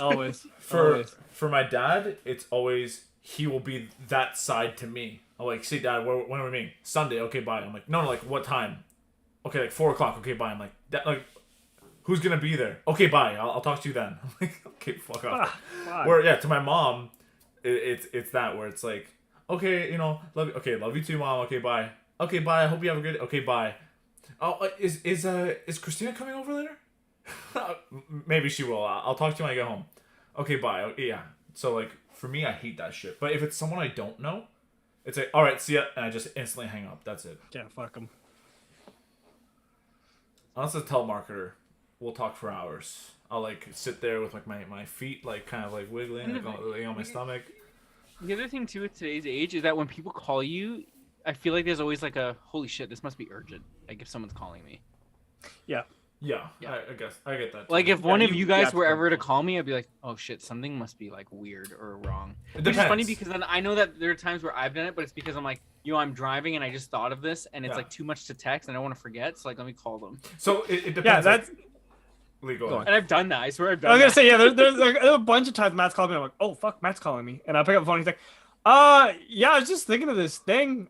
Always. For my dad, it's always he will be that side to me. I'm like, see, Dad, when are we meeting? Sunday. Okay, bye. I'm like, no, like what time? Okay, like 4:00. Okay, bye. I'm like, who's gonna be there? Okay, bye. I'll talk to you then. I'm like, okay, fuck off. To my mom, it's that where it's like, okay, love you. Okay, love you too, Mom. Okay, bye. Okay, bye. I hope you have a good. Okay, bye. Oh, is Christina coming over later? Maybe she will. I'll talk to you when I get home. Okay, bye. Okay, yeah. So like for me, I hate that shit. But if it's someone I don't know, it's like, all right, see ya, and I just instantly hang up. That's it. Yeah, fuck them. Unless it's a telemarketer, we'll talk for hours. I'll like sit there with like my feet like kind of like wiggling like on my stomach. The other thing too with today's age is that when people call you, I feel like there's always like a holy shit, this must be urgent. Like if someone's calling me. Yeah. Yeah. I guess I get that. Like if one of you guys were ever to call me, I'd be like, oh shit, something must be like weird or wrong. Which is funny because then I know that there are times where I've done it, but it's because I'm like, I'm driving and I just thought of this and it's like too much to text and I don't want to forget. So like, let me call them. So it depends. Yeah, Lee, Go go on. on. And I've done that. I swear I've done I was gonna that. say, yeah, there's like, a bunch of times Matt's called me. I'm like, oh fuck, Matt's calling me, and I pick up the phone. He's like, yeah, I was just thinking of this thing.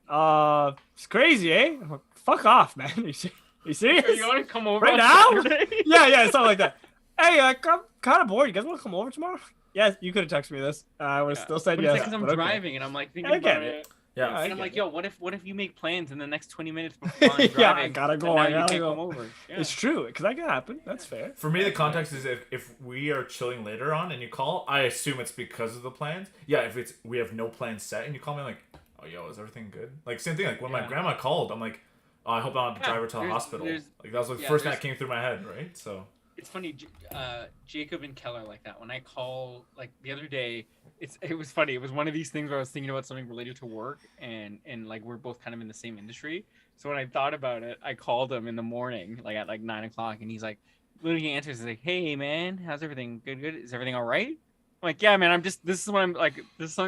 It's crazy, eh? I'm like, fuck off, man. Are you serious? Are you want to come over Right on now? Saturday? Yeah, something like that. Hey, I'm kind of bored. You guys want to come over tomorrow? Yes, you could have texted me this. I would have still said But yes. it's like because I'm but okay. driving and I'm like thinking I get about it. it. Yeah. I And I'm get like, it. yo, what if you make plans in the next 20 minutes before I'm driving? Yeah, I gotta go. and now I you gotta can't go. come over. Yeah. It's true, because that can happen. That's fair. For me, the context is if we are chilling later on and you call, I assume it's because of the plans. Yeah, if it's we have no plans set and you call me like, oh, yo, is everything good? Like, same thing. Like, when my Yeah. grandma called, I'm like, oh, I hope I don't have to drive her to the there's- hospital. there's- Like, that was like the yeah, first thing there's- that came through my head, right? So. It's funny, Jacob and Keller like that. When I call, like the other day, it was funny. It was one of these things where I was thinking about something related to work, and like we're both kind of in the same industry. So when I thought about it, I called him in the morning, like at like 9 o'clock, and he's like, literally he answers, he's like, "Hey man, how's everything? Good. Is everything all right?" I'm like, "Yeah, man. This is something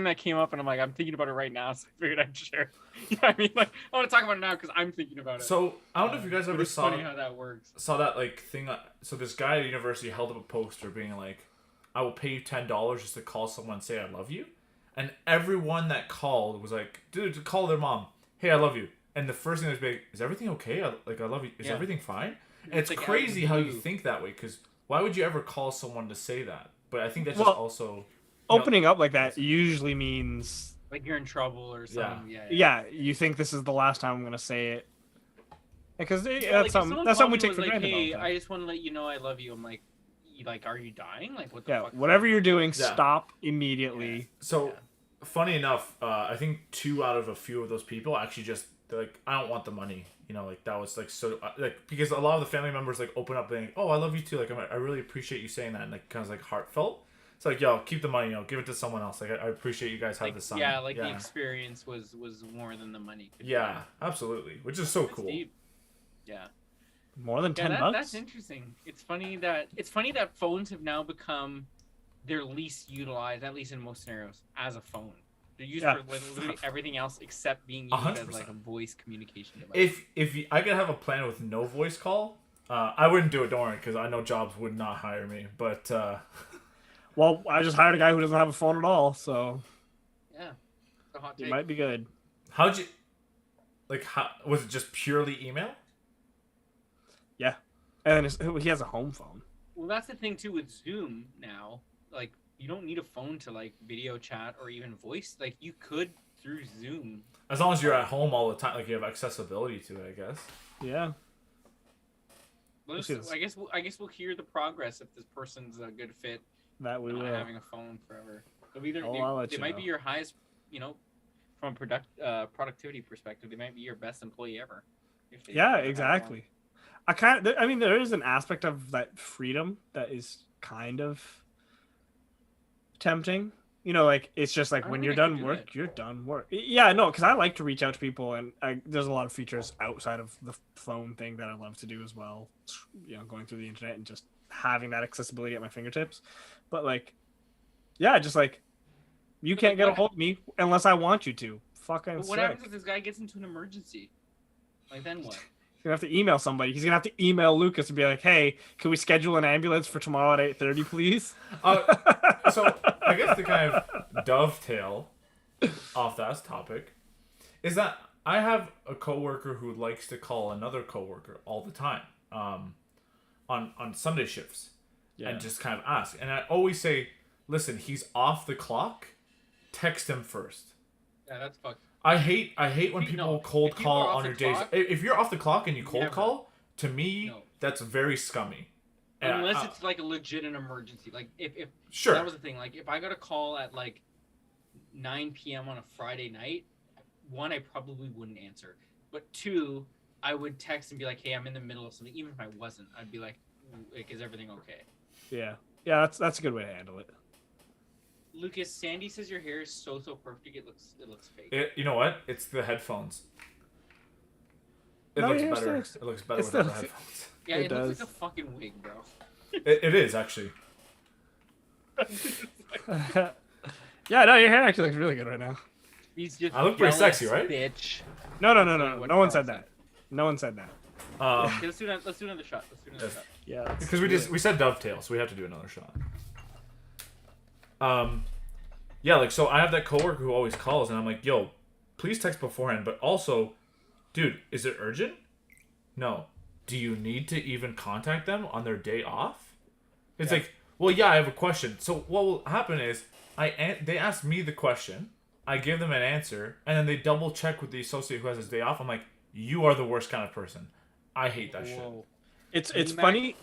that came up, and I'm like, I'm thinking about it right now, so I figured I'd share." You know what I mean? Like, I want to talk about it now because I'm thinking about it. So I don't know if you guys But ever it's saw funny how that works. that like thing. So this guy at university held up a poster being like, "I will pay you $10 just to call someone and say I love you," and everyone that called was like, "Dude, to call their mom, hey, I love you." And the first thing was big, "Is everything okay? I love you. Is Yeah. everything fine?" And it's like crazy out of how the you blue. think that way, because why would you ever call someone to say that? But I think that's Well, just also Opening up like that usually means, Like you're in trouble or something. Yeah. yeah, you think this is the last time I'm gonna say it, because Yeah, that's like, if something someone that's called something we me take and for was like, granted all the Hey, time. I just want to let you know I love you. I'm like, are you dying? Like, what the Yeah, fuck? whatever you're doing, Yeah. stop immediately. So, funny enough, I think 2 out of a few of those people actually just they're like, I don't want the money. You know, like that was like so like because a lot of the family members like open up being, oh, I love you too. Like I really appreciate you saying that, and like kind of like heartfelt. It's like, yo, keep the money. You know, give it to someone else. Like I appreciate you guys have Like, the son. yeah, like the experience was more than the money. could Yeah, absolutely. Which is so be. That's cool. deep. Yeah. More than Yeah, $10. that's interesting. It's funny that phones have now become their least utilized, at least in most scenarios, as a phone. They're used Yeah. for literally everything else except being used as 100%. like a voice communication device. If I could have a plan with no voice call, I wouldn't do it. Don't worry, because I know jobs would not hire me. But Well, I just hired a guy who doesn't have a phone at all, so Yeah. It's a hot he take. might be good. how'd you like? How was it? Just purely email? Yeah, and he has a home phone. Well, that's the thing too with Zoom now. Like, you don't need a phone to like video chat or even voice. Like, you could through Zoom. As long as you're at home all the time, like you have accessibility to it, I guess. Yeah. Let's- Yes. I guess we'll hear the progress if this person's a good fit. That we Not will. having a phone forever. They'll either, Oh, I'll let they you might know. be your highest, from a productivity perspective, they might be your best employee ever. if they Yeah, have one. exactly. I mean, there is an aspect of that freedom that is kind of tempting. You know, like it's just like I don't when think you're I could done do work, that. you're done work. Yeah, no, because I like to reach out to people, and there's a lot of features outside of the phone thing that I love to do as well. You know, going through the internet and just having that accessibility at my fingertips. But like, yeah, just like you But, can't like, get a what- hold of me unless I want you to. Fucking But what sick. happens if this guy gets into an emergency? Like, then what? He's gonna have to email somebody. He's gonna have to email Lucas and be like, "Hey, can we schedule an ambulance for tomorrow at 8:30, please?" So I guess to kind of dovetail off that topic is that I have a coworker who likes to call another coworker all the time, on Sunday shifts, and just kind of ask. And I always say, "Listen, he's off the clock. Text him first." Yeah, that's fucked. I hate when If you- people no, cold if you call are off on the your days. clock- If you're off the clock and you cold Never. call, to me, No. that's very scummy. And Unless I- it's like a legit emergency. Like, if sure. that was the thing. Like, if I got a call at like 9 p.m. on a Friday night, one, I probably wouldn't answer. But two, I would text and be like, "Hey, I'm in the middle of something." Even if I wasn't, I'd be like, "Is everything okay?" Yeah, that's a good way to handle it. Lucas, Sandy says your hair is so perfect. It looks fake. You know what? It's the headphones. It No, looks your hair better. still It looks better it without the still- headphones. Yeah, It it looks does. like a fucking wig, bro. It is actually. Yeah, no, your hair actually looks really good right now. He's just I look pretty jealous, sexy, right? Bitch. No, What no one said Carl that. No one said that. Okay, let's do another shot. Yeah. Because we said dovetail, so we have to do another shot. Yeah, like, so I have that coworker who always calls, and I'm like, yo, please text beforehand, but also, dude, is it urgent? No. Do you need to even contact them on their day off? It's like, well, yeah, I have a question. So what will happen is, they ask me the question, I give them an answer, and then they double check with the associate who has his day off. I'm like, you are the worst kind of person. I hate that shit. It's funny.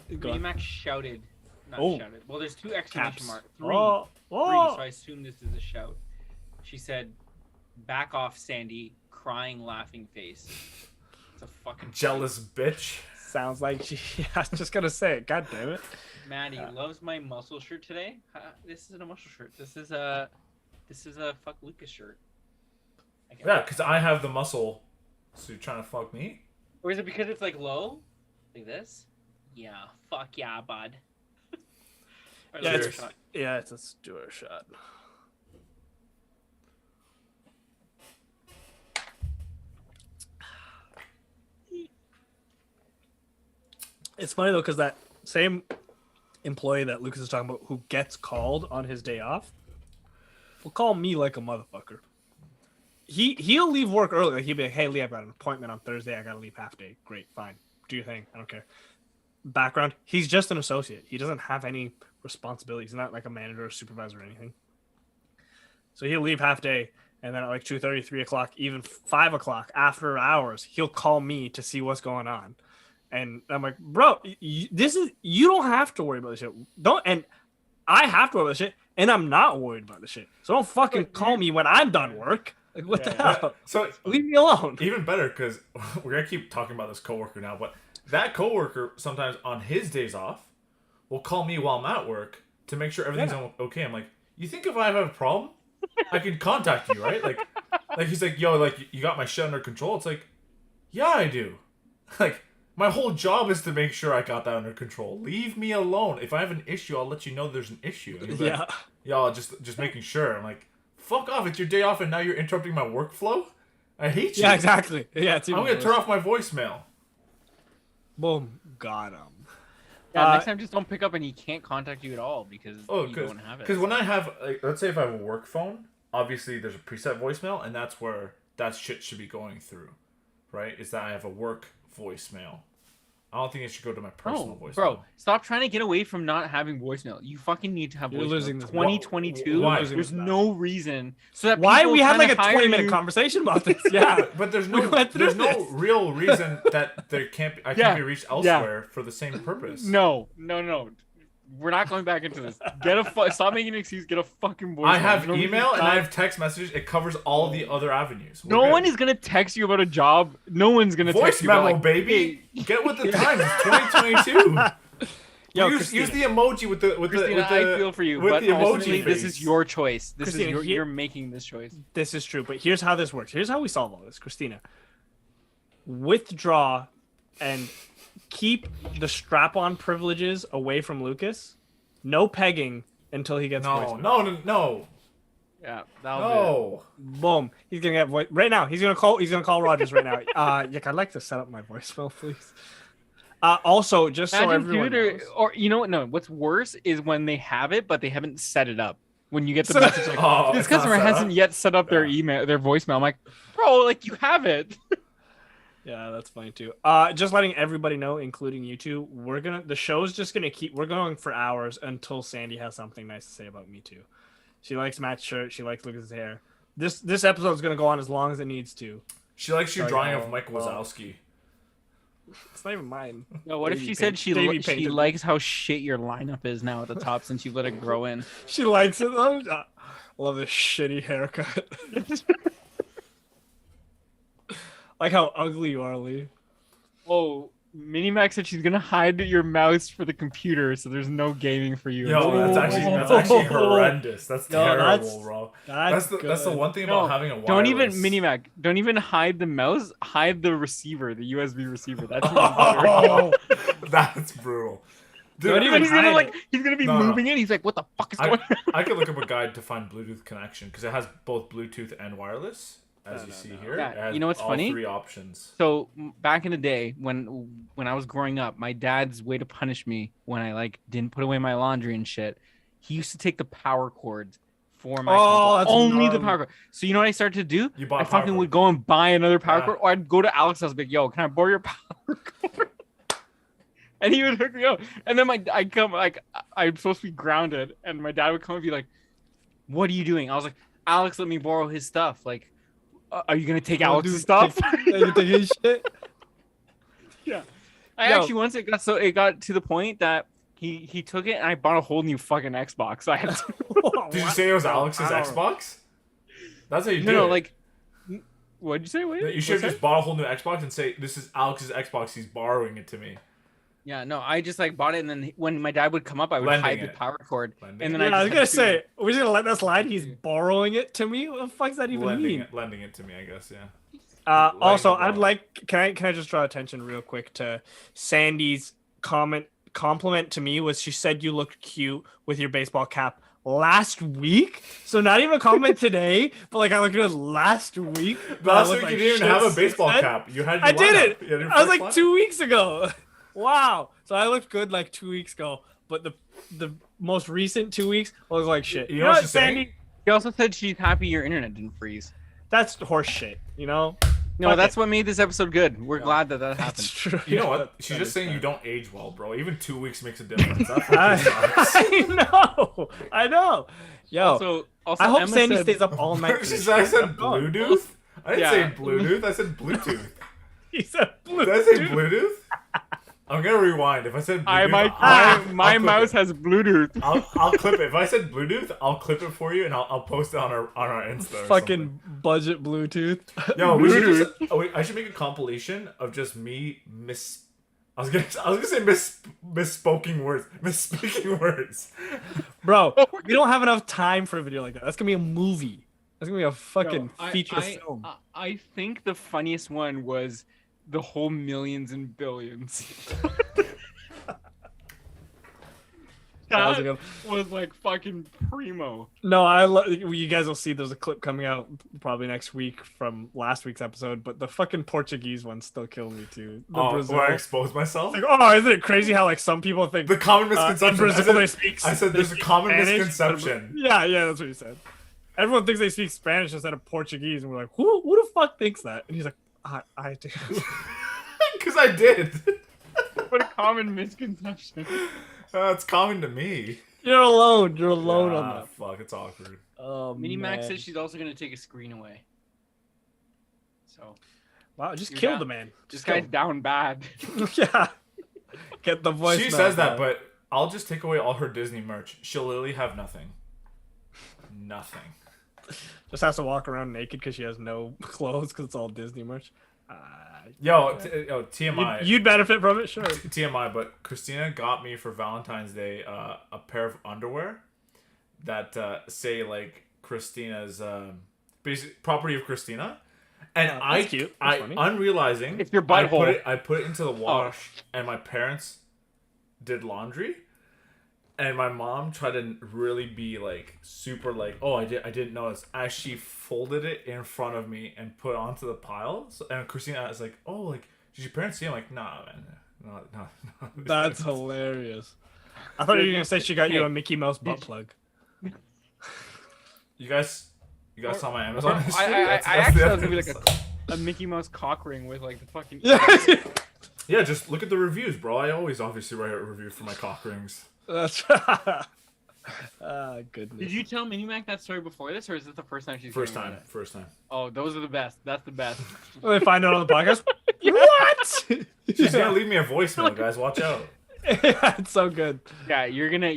Max shouted. Not shouted. Well, there's 2 exclamation marks. 3. Oh. So I assume this is a shout. She said, "Back off, Sandy." Crying, laughing face. It's a fucking jealous bitch. Sounds like she. I was just gonna say it. God damn it. Maddie loves my muscle shirt today. This isn't a muscle shirt. This is a fuck Lukasz shirt. Yeah, because I have the muscle. So you're trying to fuck me? Or is it because it's like low, like this? Yeah. Fuck yeah, bud. Let's do a shot. It's funny though, because that same employee that Lucas is talking about, who gets called on his day off, will call me like a motherfucker. He'll leave work early. Like, he'll be like, "Hey, Lee, I've got an appointment on Thursday. I gotta leave half day." Great, fine, do your thing. I don't care. Background: he's just an associate. He doesn't have any responsibilities. He's not like a manager or supervisor or anything. So he'll leave half day, and then at like 2:30, 3 o'clock, even 5 o'clock after hours, he'll call me to see what's going on. And I'm like, bro, you don't have to worry about this shit. And I have to worry about this shit, and I'm not worried about this shit. So don't fucking call me when I'm done work. Like, what the hell? So leave me alone. Even better, because we're gonna keep talking about this coworker now, but that coworker sometimes on his days off will call me while I'm at work to make sure everything's okay. I'm like, you think if I have a problem, I can contact you, right? Like he's like, yo, like, you got my shit under control. It's like, yeah, I do. Like, my whole job is to make sure I got that under control. Leave me alone. If I have an issue, I'll let you know there's an issue. Like, y'all just making sure. I'm like, fuck off. It's your day off and now you're interrupting my workflow? I hate you. Yeah, exactly. Yeah, I'm going to turn off my voicemail. Boom. Got him. Yeah, next time just don't pick up and he can't contact you at all because you don't have it. Because when I have, like, let's say if I have a work phone, obviously there's a preset voicemail, and that's where that shit should be going through, right? Is that I have a work voicemail. I don't think it should go to my personal voicemail. Bro, stop trying to get away from not having voicemail. You fucking need to have voicemail. Losing this. 2022. Why? There's no reason. So that why we had like a 20-minute conversation about this? Yeah, but there's no real reason that I can't be reached elsewhere for the same purpose. No. We're not going back into this. Stop making an excuse. Get a fucking voicemail. I have email and I have text messages. It covers all the other avenues. No one is gonna text you about a job. No one's gonna text you. Voice memo, baby. Get with the times. It's 2022. Yo, use the emoji with the I feel for you, but ultimately this is your choice. You're making this choice. This is true, but here's how this works. Here's how we solve all this, Christina. Withdraw and keep the strap-on privileges away from Lucas. No pegging until he gets voicemail. No. Yeah, that'll be boom. He's gonna get voice right now. He's gonna call Rogers right now. I'd like to set up my voicemail, please. Also, just so everyone knows. Or you know what? No, what's worse is when they have it, but they haven't set it up. When you get the message like, this customer hasn't yet set up their email, their voicemail. I'm like, bro, like, you have it. Yeah, that's funny too. Just letting everybody know, including you two, the show's just gonna we're going for hours until Sandy has something nice to say about Me Too. She likes Matt's shirt. She likes Lucas's hair. This episode's gonna go on as long as it needs to. She likes your drawing of Mike Wazowski. It's not even mine. No, what if she said she likes how shit your lineup is now at the top since you let it grow in? She likes it though. Love this shitty haircut. Like how ugly you are, Lee. Oh, Minimax said she's gonna hide your mouse for the computer, so there's no gaming for you. Yo, that's actually horrendous. That's terrible, bro. That's the one thing about having a wireless. Don't even hide the mouse. Hide the receiver, the USB receiver. That's even better. That's brutal. Dude, he's gonna be moving in. He's like, what the fuck is going on? I could look up a guide to find Bluetooth connection because it has both Bluetooth and wireless. as you see here. Yeah, It has you know what's all funny? 3 options. So back in the day when I was growing up, my dad's way to punish me when I like didn't put away my laundry and shit, he used to take the power cords for my console. that's Only the gnarly. power cord. So you know what I started to do? You bought I a power fucking cord. would go and buy another power Yeah. cord, or I'd go to Alex house and be like, yo, can I borrow your power cord? And he would hook me up. And then I'd come like I'm supposed to be grounded, and my dad would come and be like, what are you doing? I was like, Alex let me borrow his stuff. Like, are you gonna take Alex's stuff? You take his shit? Yeah. I actually once it got to the point that he took it and I bought a whole new fucking Xbox. So I had to Did you say it was Alex's I don't know. Xbox? That's how you do no, it. like what'd you say? Wait, You should have just bought a whole new Xbox and say, this is Alex's Xbox, he's borrowing it to me. Yeah, no, I just like bought it and then when my dad would come up, I would Lending hide the it. power cord. Lending And then it. Yeah, I was just gonna had to- say, we're just gonna let that slide. He's borrowing it to me. What the fuck does that even mean? Lending it to me, I guess, yeah. Also, Letting it I'd go. like. Can I just draw attention real quick to Sandy's compliment to me was she said you looked cute with your baseball cap last week. So not even a compliment today, but like I looked good last week. but I Last looked week like you didn't even shit have a since baseball then. cap. You had your I did lineup. it. You had your I was first like lineup. 2 weeks ago. Wow. So I looked good like 2 weeks ago, but the most recent 2 weeks I was like shit. You know what she's Sandy? saying? She also said she's happy your internet didn't freeze. That's horse shit. You know. No, Fuck that's it. what made this episode good. We're Yeah. glad that That's happened. true. You know Yeah, what? that- She's that just is saying fair. you don't age well, bro. Even 2 weeks makes a difference. That fucking sucks. I know. Yo, Also, I hope Emma Sandy said- stays up all night. for She this said, I shit. said I'm gone. Bluetooth? I didn't Yeah. say Bluetooth. I said Bluetooth. He said Did I say Bluetooth. Bluetooth? I'm gonna rewind. If I said Bluetooth, my clip mouse it. has Bluetooth. I'll clip it. If I said Bluetooth, I'll clip it for you and I'll post it on our Insta. or Fucking budget Bluetooth. something. Yo, we should just, I should make a compilation of just me I was gonna say misspoken words, misspeaking words. Bro, we don't have enough time for a video like that. That's gonna be a movie. That's gonna be a fucking feature film. I think the funniest one was the whole millions and billions. That was a That good- was like fucking primo. No, you guys will see. There's a clip coming out probably next week from last week's episode, but the fucking Portuguese one still killed me too. The Brazil. Where I exposed myself. Like, oh, isn't it crazy how like some people think The common in misconception. Brazil they speak? I said they there's a speak common Spanish, misconception. Yeah, that's what he said. Everyone thinks they speak Spanish instead of Portuguese, and we're like, who the fuck thinks that? And he's like, I do. Because I did. What a common misconception. It's common to me. You're alone. You're alone on Ah, that. fuck, it's awkward. Oh, Mini Max man. said she's also gonna take a screen away. So Wow, just You're kill down. the man. this Just kill guy's down bad. him. Yeah. Get the voice. She says that, but I'll just take away all her Disney merch. She'll literally have nothing. Nothing. just has to walk around naked because she has no clothes because it's all Disney merch. Yo, TMI. You'd benefit from it, sure. TMI, but Christina got me for Valentine's Day a pair of underwear that say like Christina's basic property of Christina, and Oh, that's cute. That's funny. unrealizing It's your butthole. I put it into the wash, and my parents did laundry, and my mom tried to really be like super like, oh, I didn't notice, as she folded it in front of me and put it onto the pile. So, and Christina was like, oh, like did your parents see? I'm like, nah, man, no. That's hilarious. I thought you were gonna say she got you a Mickey Mouse butt plug. You guys saw my Amazon history? I That's actually the thought it was gonna be like evidence. a Mickey Mouse cock ring with like the fucking. Yeah, just look at the reviews, bro. I always obviously write a review for my cock rings. That's goodness. Did you tell Minimac that story before this, or is this the first time she's First hearing time. about it? First time. Oh, those are the best. That's the best. Well, they find out on the podcast. What? She's gonna leave me a voicemail, guys. Watch out. Yeah, it's so good. Yeah, you're gonna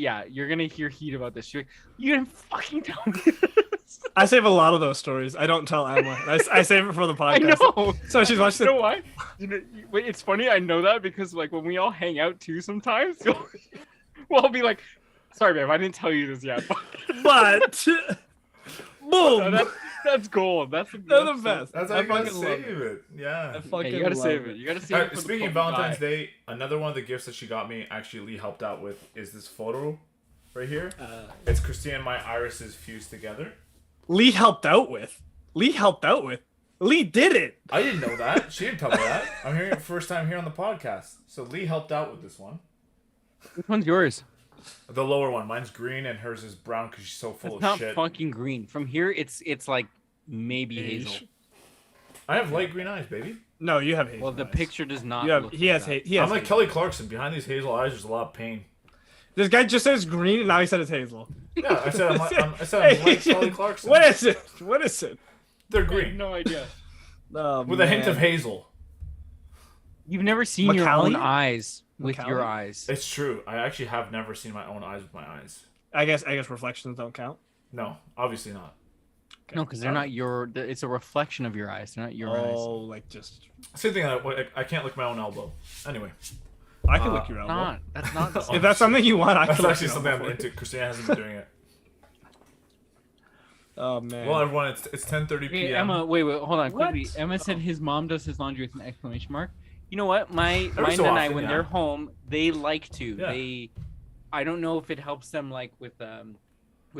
hear heat about this. You're like, you didn't fucking tell me this. I save a lot of those stories. I don't tell Emma. I save it for the I podcast. know. So she's watched You it. know why? Wait, it's funny. I know that because like when we all hang out too, sometimes we'll all be like, "Sorry, babe, I didn't tell you this yet." But boom. No, that's gold. They're They're the best. That's how I you gotta fucking love save it. it. Yeah. I fucking you gotta love save it. You gotta save it. For Speaking the of Valentine's Day, another one of the gifts that she got me, actually Lee helped out with, is this photo right here. It's Christina and my irises fused together. Lee helped out with. Lee did it. I didn't know that. She didn't tell me that. I'm hearing it first time here on the podcast. So Lee helped out with this one. Which one's yours? The lower one. Mine's green and hers is brown because she's so full It's of not shit. fucking green. From here, it's like maybe hazel. I have light green eyes, baby. No, you have hazel. Well, the eyes. picture does not. You have, look he has like he has I'm like hazel. Kelly Clarkson. Behind these hazel eyes, there's a lot of pain. This guy just said it's green, and now he said it's hazel. Yeah, I said I'm like Kelly Clarkson. What is it? What is it? They're that. I have green. no idea. Oh, With a hint of hazel. You've never seen your own Macaulay? eyes with your Macaulay? eyes. It's true. I actually have never seen my own eyes with my eyes. I guess reflections don't count. No, obviously not. Okay. No, because they're not your. It's a reflection of your eyes. They're not your eyes. Oh, like just. Same thing. I can't lick my own elbow. Anyway, I can lick your elbow. Not. That's not. The same. If that's something you want, I that's can lick actually your something elbow I'm for you. into. Christina hasn't been doing it. Oh man. Well, everyone, it's 10:30 Hey, p.m. Emma, wait, hold on, What? quickly. Emma said his mom does his laundry with an exclamation mark. You know what? Mine so and I, often, when yeah. they're home, they like to. Yeah. I don't know if it helps them like with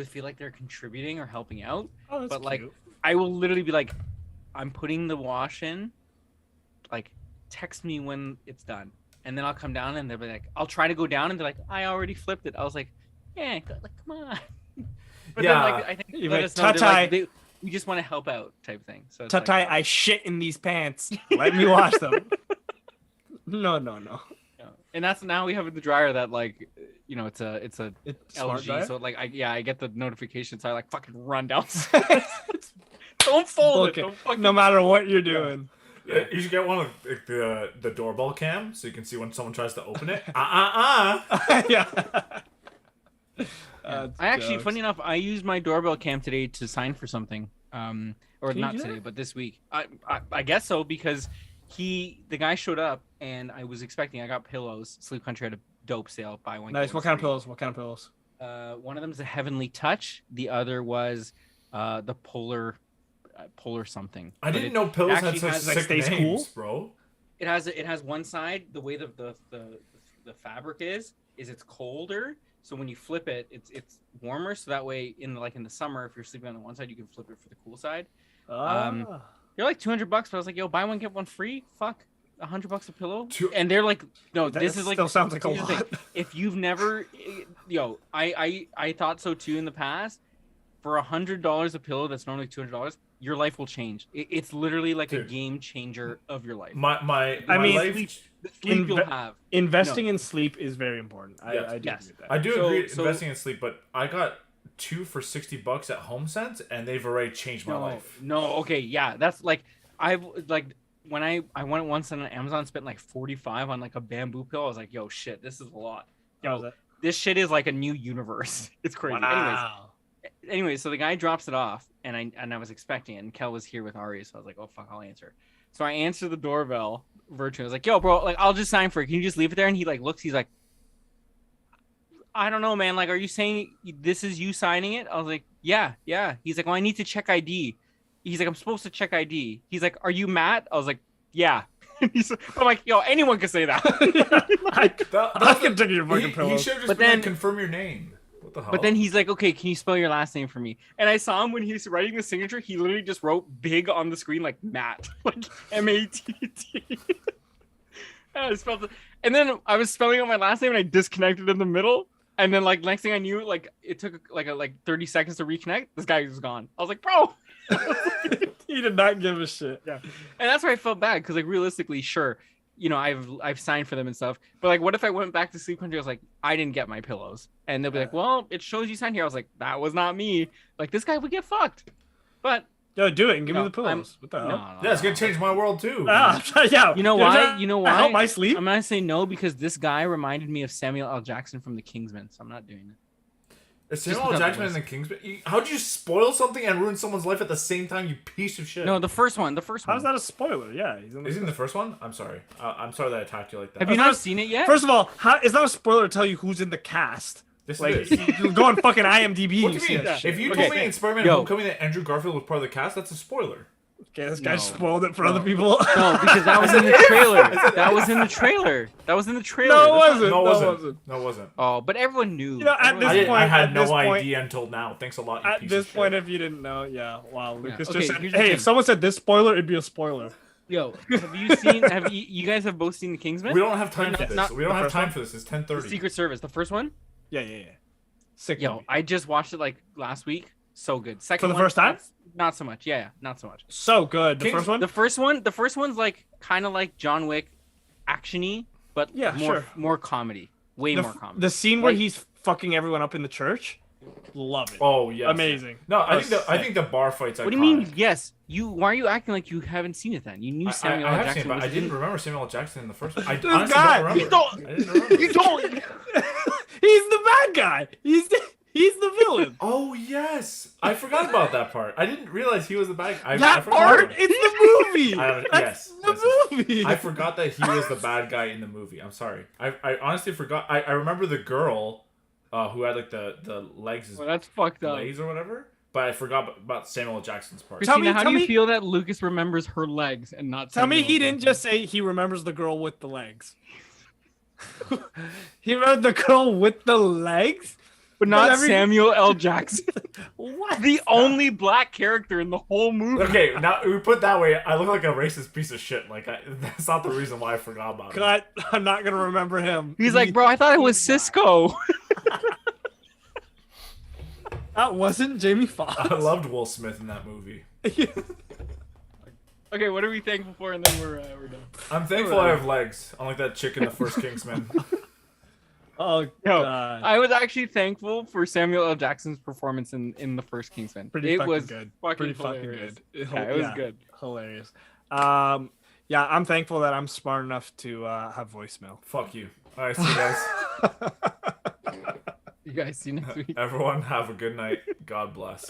feel like they're contributing or helping out. Oh, that's but like, cute. I will literally be like, I'm putting the wash in. Like, text me when it's done, and then I'll come down and they'll be like, I'll try to go down and they're like, I already flipped it. I was like, yeah, like come on. But Yeah. then like I think You're let like, us know they're like, "Tatai." we just want to help out type thing. So it's like, Tatai, I shit in these pants. Let me wash them. No. yeah. And that's now we have the dryer that like, you know, it's a It's smart LG, dryer? so like I get the notifications. So I like fucking run downstairs. Don't fold Okay. it. Don't fucking... No matter what you're doing. Yeah, you should get one of the doorbell cam so you can see when someone tries to open it. Yeah. I actually, funny enough, I used my doorbell cam today to sign for something. Or Can you not do today, that? but this week. I guess so because the guy showed up and I was expecting. I got pillows. Sleep Country had a dope sale. Buy one. Nice. get What one kind of free. pillows? What kind of pillows? One of them is a Heavenly Touch. The other was the Polar something. I But didn't it know pillows had actually such has, like, sick stays names, cool. bro. It has one side. The way the fabric is it's colder. So when you flip it, it's warmer. So that way, in the summer, if you're sleeping on the one side, you can flip it for the cool side. They're like $200, but I was like, yo, buy one get one free. Fuck, $100 a pillow. And they're like, no, That this is like still sounds like a here's the lot. thing. If you've never, yo, I thought so too in the past. For $100 a pillow that's normally $200, your life will change. It's literally like a Dude. game changer of your life. My I mean, life, The sleep you'll have. Investing in sleep is very important. Yes. I do Yes. agree with that. I do So- agree so- investing in sleep, but I got 2 for $60 at HomeSense, and they've already changed my life. No, okay, yeah, that's like I've like when I went once on Amazon, spent like 45 on like a bamboo pillow. I was like, yo, shit, this is a lot. How Yo, was that? this shit is like a new universe. It's crazy. Wow. Anyways, so the guy drops it off, and I was expecting it, and Kel was here with Ari, so I was like, oh fuck, I'll answer. So I answer the doorbell virtually. I was like, yo, bro, like I'll just sign for it. Can you just leave it there? And he like looks, he's like, I don't know, man. Like, are you saying this is you signing it? I was like, yeah. He's like, well, I need to check ID. He's like, I'm supposed to check ID. He's like, are you Matt? I was like, yeah. I'm like, yo, anyone can say that. I That's can take your fucking he pillow. should have just But been like, then- confirm your name. What the hell? But then he's like, okay, can you spell your last name for me? And I saw him when he was writing the signature. He literally just wrote big on the screen like Matt, like M-A-T-T. And then I was spelling out my last name and I disconnected in the middle. And then like next thing I knew, like it took like 30 seconds to reconnect. This guy was gone. I was like, bro. He did not give a shit. Yeah. And that's where I felt bad because like realistically, sure, you know, I've signed for them and stuff. But like, what if I went back to Sleep Country? I was like, I didn't get my pillows, and they'll be like, well, it shows you signed here. I was like, that was not me. Like this guy would get fucked. But Yo, do it and give me No, the pillows. What the hell? no, yeah, it's gonna change my world too. Ah, yeah. You know You're why? trying You know to why? help my sleep. I'm gonna say no because this guy reminded me of Samuel L. Jackson from The Kingsman, so I'm not doing it. It's Just Samuel L. because Jackson it and the Kingsman. How'd you spoil something and ruin someone's life at the same time, you piece of shit? No, the first one. How's that a spoiler? Yeah, he's in Is he in the first one? I'm sorry. I'm sorry that I attacked you like that. Have you That's not not- seen it yet? First of all, it's not a spoiler to tell you who's in the cast. This Like, is. you go on fucking IMDb. What and do you mean? see that shit. If you Okay. told me in Spider-Man Yo. Homecoming that Andrew Garfield was part of the cast, that's a spoiler. Okay, this guy No. spoiled it for other people. No, because that was in the trailer. That was in the trailer. That was in the trailer. No, it That's not- wasn't. No, it No, it wasn't. wasn't. No, it wasn't. Oh, but everyone knew. You know, at Everyone this knew. point- I had at no this point- idea until now. Thanks a lot, you At piece this of point, shit. if you didn't know, yeah, wow, Lucas Okay, just said, here's the "Hey, thing. if someone said this spoiler, it'd be a spoiler." Yo, have you seen? Have you guys have both seen the Kingsman? We don't have time for Not- this. not We don't the have first time one? for this. It's The 10:30. Secret Service, the first one. Yeah. Sick. Yo, movie. I just watched it like last week. So good. Second For the one, first time? not so much. Yeah, not so much. So good. The Kings- first one. The first one's like kind of like John Wick, actiony, but Yeah, more sure. more comedy, way the, more comedy. the scene where Like- he's fucking everyone up in the church. Love it. Oh yeah. Amazing. No, I That think was the bar fight's. What do you mean? Yes, you. Why are you acting like you haven't seen it then? You knew Samuel I L. have Jackson seen it, but was I in- didn't remember Samuel L. Jackson in the first one. I This honestly guy, don't remember. you don't- I didn't remember. You don't. He's the bad guy. He's the villain. Oh yes, I forgot about that part. I didn't realize he was the bad guy. I That forgot part about it. in the movie. Yes, That's the movie. I forgot that he was the bad guy in the movie. I'm sorry. I honestly forgot. I remember the girl who had like the legs as Well, that's fucked up. legs or whatever, but I forgot about Samuel L. Jackson's part. Tell Christina, me- how tell do you me- feel that Lucas remembers her legs and not? Tell me Samuel he L. didn't Jackson? just say he remembers the girl with the legs. He remembered the girl with the legs? but not every- Samuel L. Jackson, What? the only black character in the whole movie. Okay, now we put it that way, I look like a racist piece of shit. Like that's not the reason why I forgot about it. Cut. I'm not gonna remember him. He's like, bro, I thought it was Cisco. That wasn't Jamie Foxx. I loved Will Smith in that movie. Okay, what are we thankful for? And then we're done. I'm thankful I have legs, unlike that chick in the first Kingsman. Oh Yo, god. I was actually thankful for Samuel L. Jackson's performance in the first Kingsman. Pretty it fucking was good. fucking Pretty fucking hilarious. good. Yeah, it was good. Hilarious. Yeah, I'm thankful that I'm smart enough to have voicemail. Fuck you. Alright, see you guys. You guys see next week. Everyone have a good night. God bless.